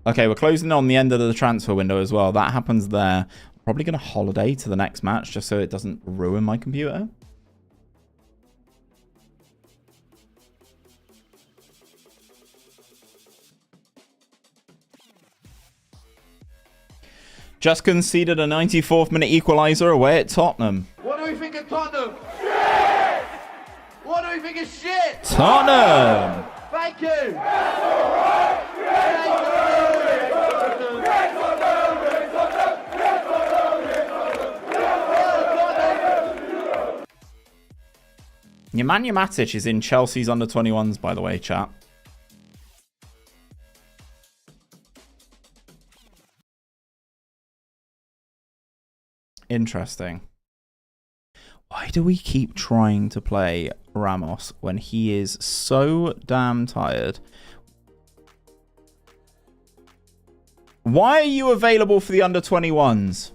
Okay, we're closing on the end of the transfer window as well. That happens there. Probably going to holiday to the next match just so it doesn't ruin my computer. Just conceded a 94th minute equaliser away at Tottenham. What do we think of Tottenham? Shit! What do we think of shit? Tottenham! Thank you! Nemanja Matic is in Chelsea's under-21s, by the way, chat. Interesting. Why do we keep trying to play Ramos when he is so damn tired? Why are you available for the under-21s?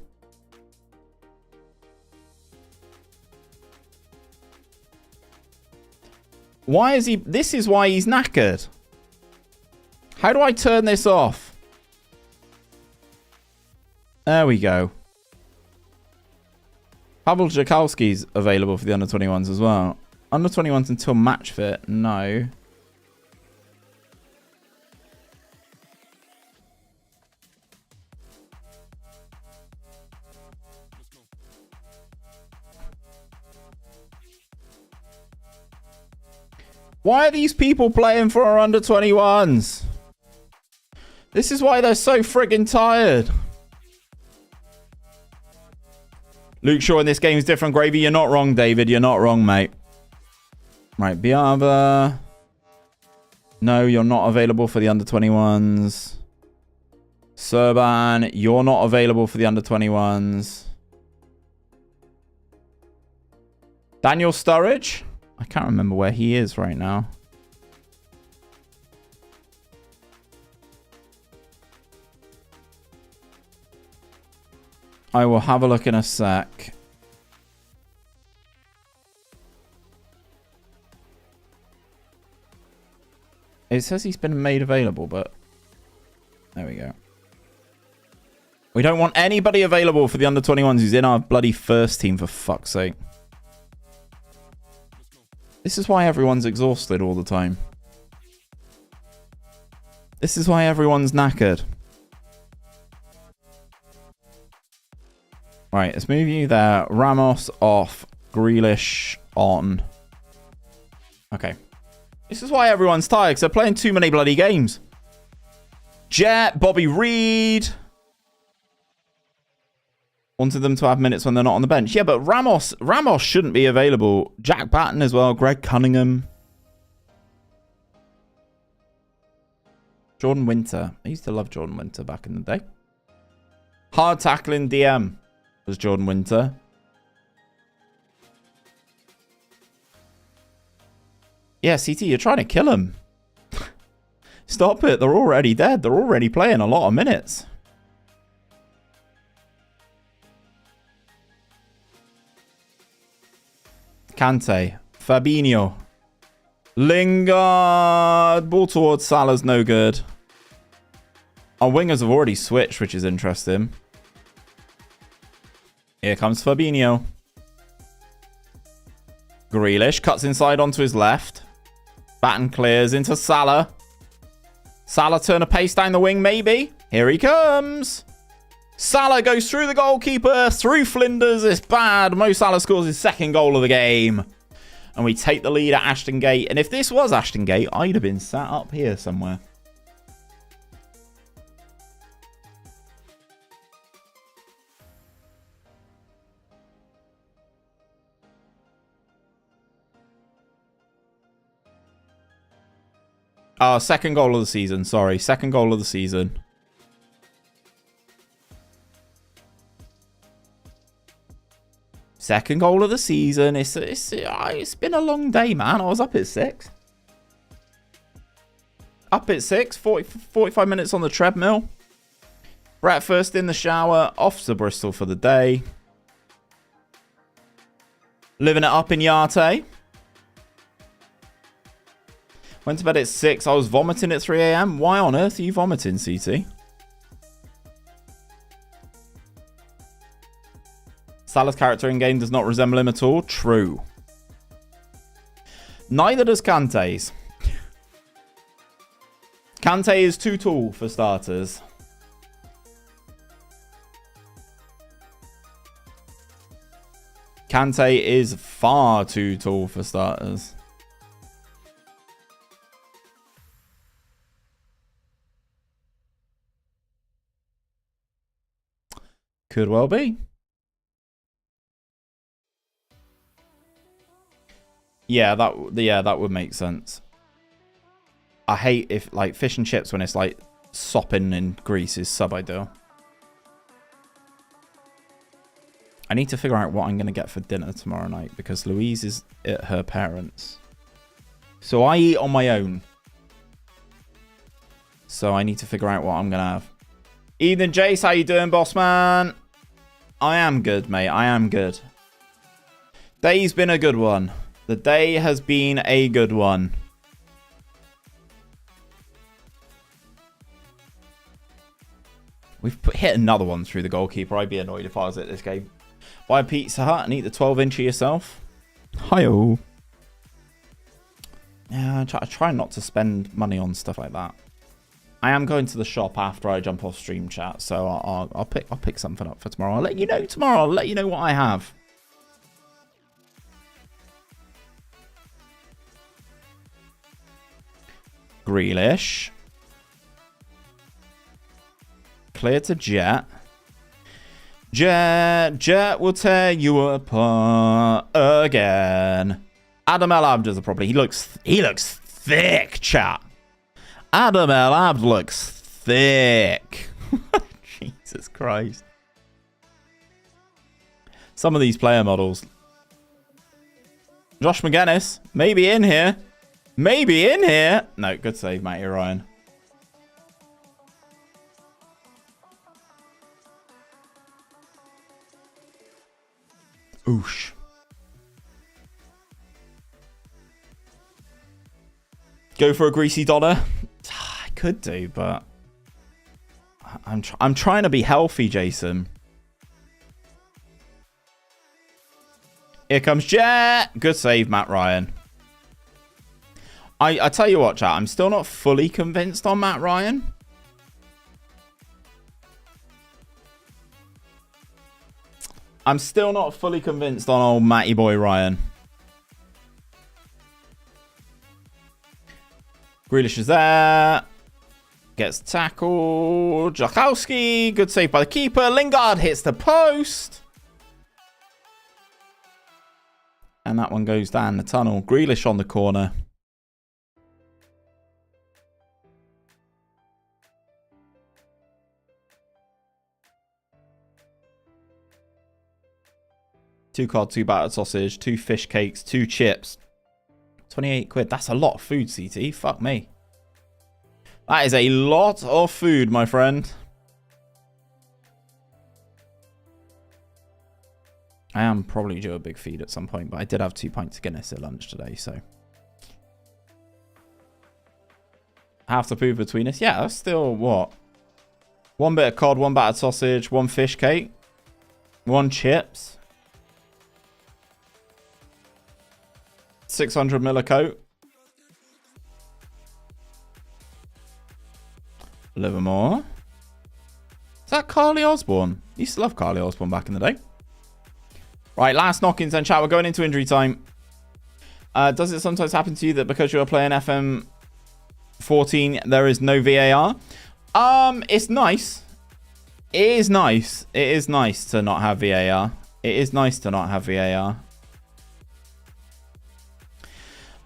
Why is he... This is why he's knackered. How do I turn this off? There we go. Pavel Jakowski's available for the under-21s as well. Under-21s until match fit? No. Why are these people playing for our under-21s? This is why they're so friggin' tired. Luke Shaw in this game is different, Gravy. You're not wrong, David. You're not wrong, mate. Right, Biava. No, you're not available for the under-21s. Serban, you're not available for the under-21s. Daniel Sturridge? I can't remember where he is right now. I will have a look in a sec. It says he's been made available, but... There we go. We don't want anybody available for the under-21s who's in our bloody first team, for fuck's sake. This is why everyone's exhausted all the time. This is why everyone's knackered. Right, let's move you there. Ramos off. Grealish on. Okay. This is why everyone's tired, because they're playing too many bloody games. Jet, Bobby Reed. Wanted them to have minutes when they're not on the bench. Yeah, but Ramos shouldn't be available. Jack Batten as well. Greg Cunningham. Jordan Winter. I used to love Jordan Winter back in the day. Hard tackling DM was Jordan Winter. Yeah, CT, you're trying to kill him. Stop it. They're already dead. They're already playing a lot of minutes. Kante. Fabinho. Lingard. Ball towards Salah's no good. Our wingers have already switched, which is interesting. Here comes Fabinho. Grealish cuts inside onto his left. Batten clears into Salah. Salah turn a pace down the wing, maybe. Here he comes. Salah goes through the goalkeeper, through Flinders. It's bad. Mo Salah scores his second goal of the game. And we take the lead at Ashton Gate. And if this was Ashton Gate, I'd have been sat up here somewhere. Oh, second goal of the season. Sorry, second goal of the season. Second goal of the season. It's been a long day, man. I was up at 6. Up at 6. 45 minutes on the treadmill. Breakfast in the shower. Off to Bristol for the day. Living it up in Yarte. Went to bed at 6. I was vomiting at 3 a.m. Why on earth are you vomiting, CT? Salah's character in game does not resemble him at all. True. Neither does Kante's. Kante is too tall for starters. Kante is far too tall for starters. Could well be. Yeah, that would make sense. I hate if like fish and chips when it's like sopping in grease is sub-ideal. I need to figure out what I'm going to get for dinner tomorrow night because Louise is at her parents'. So I eat on my own. So I need to figure out what I'm going to have. Ethan Jace, how you doing, boss man? I am good, mate. I am good. Day's been a good one. The day has been a good one. We've hit another one through the goalkeeper. I'd be annoyed if I was at this game. Buy a Pizza Hut and eat the 12-incher yourself. Hi-oh. Yeah, I try not to spend money on stuff like that. I am going to the shop after I jump off stream chat, so I'll pick something up for tomorrow. I'll let you know tomorrow. I'll let you know what I have. Grealish. Clear to Jet. Jet will tear you apart again. Adam El Abd is a problem. He looks thick, chat. Adam El Abd looks thick. Jesus Christ. Some of these player models. Josh McGuinness, maybe in here. Maybe in here. No, good save, Matty Ryan. Oosh. Go for a greasy Donna. I could do, but I'm trying to be healthy, Jason. Here comes Jet. Good save, Matt Ryan. I tell you what, chat. I'm still not fully convinced on Matt Ryan. I'm still not fully convinced on old Matty boy Ryan. Grealish is there. Gets tackled. Jakowski. Good save by the keeper. Lingard hits the post. And that one goes down the tunnel. Grealish on the corner. Two cod, 2 battered sausage, 2 fish cakes, 2 chips. 28 quid. That's a lot of food, CT. Fuck me. That is a lot of food, my friend. I am probably due a big feed at some point, but I did have 2 pints of Guinness at lunch today, so. Half the food between us. Yeah, that's still what? 1 bit of cod, 1 battered sausage, 1 fish cake, 1 chips. 600 ml coat. Livermore. Is that Carly Osborne? Used to love Carly Osborne back in the day. Right, last knock-ins and chat. We're going into injury time. Does it sometimes happen to you that because you're playing FM14, there is no VAR? It's nice. It is nice. It is nice to not have VAR. It is nice to not have VAR.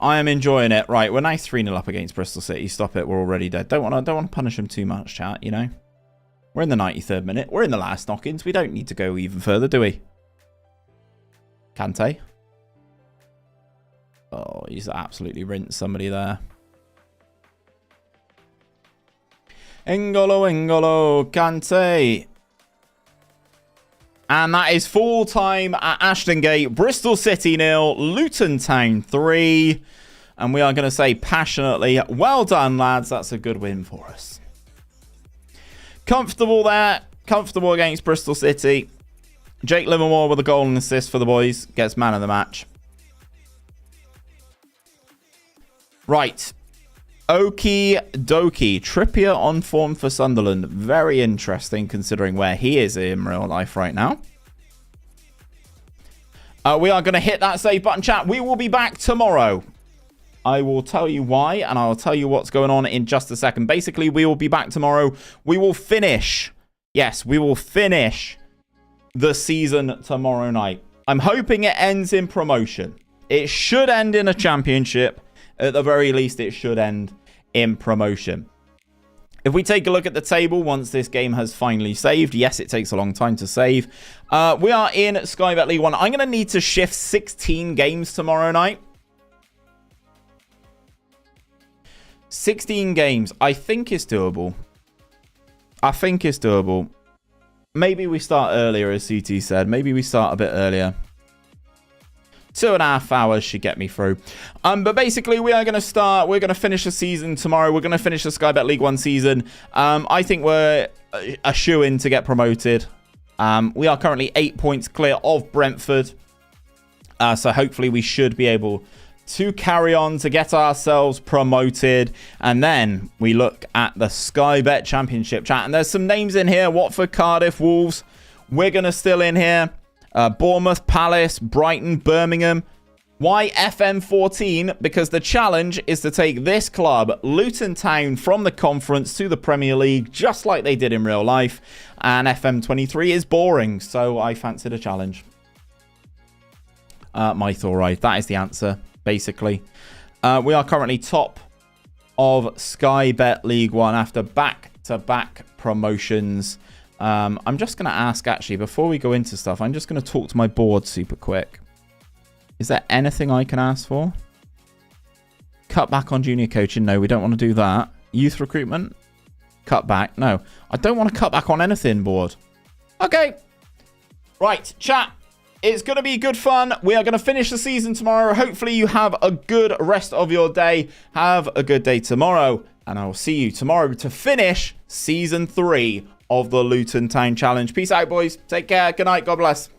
I am enjoying it. Right, we're now 3-0 up against Bristol City. Stop it. We're already dead. Don't want to punish them too much, chat, you know. We're in the 93rd minute. We're in the last knock-ins. We don't need to go even further, do we? Kante. Oh, he's absolutely rinsed somebody there. N'Golo Kante. And that is full time at Ashton Gate. Bristol City 0, Luton Town 3. And we are going to say passionately, well done, lads. That's a good win for us. Comfortable there. Comfortable against Bristol City. Jake Livermore with a goal and assist for the boys. Gets man of the match. Right. Okie dokie. Trippier on form for Sunderland. Very interesting considering where he is in real life right now. We are going to hit that save button, chat. We will be back tomorrow. I will tell you why, and I'll tell you what's going on in just a second. Basically, we will be back tomorrow. We will finish. Yes, we will finish the season tomorrow night. I'm hoping it ends in promotion. It should end in a championship. At the very least, it should end in promotion. If we take a look at the table once this game has finally saved, yes, it takes a long time to save. We are in Sky Bet League 1. I'm going to need to shift 16 games tomorrow night. 16 games. I think it's doable. I think it's doable. Maybe we start earlier, as CT said. Maybe we start a bit earlier. 2.5 hours should get me through. But basically, we are going to start. We're going to finish the season tomorrow. We're going to finish the Sky Bet League 1 season. I think we're a shoo-in to get promoted. We are currently 8 points clear of Brentford. So hopefully we should be able to carry on to get ourselves promoted. And then we look at the Sky Bet Championship, chat. And there's some names in here. Watford, Cardiff, Wolves. Wigan are still in here. Bournemouth, Palace, Brighton, Birmingham. Why FM14? Because the challenge is to take this club, Luton Town, from the conference to the Premier League, just like they did in real life. And FM23 is boring, so I fancied a challenge. Mythal, right. That is the answer, basically. We are currently top of Sky Bet League 1 after back-to-back promotions. I'm just going to ask, actually, before we go into stuff, I'm just going to talk to my board super quick. Is there anything I can ask for? Cut back on junior coaching? No, we don't want to do that. Youth recruitment? Cut back? No. I don't want to cut back on anything, board. Okay. Right, chat. It's going to be good fun. We are going to finish the season tomorrow. Hopefully you have a good rest of your day. Have a good day tomorrow. And I will see you tomorrow to finish Season 3 of the Luton Town Challenge. Peace out, boys. Take care. Good night. God bless.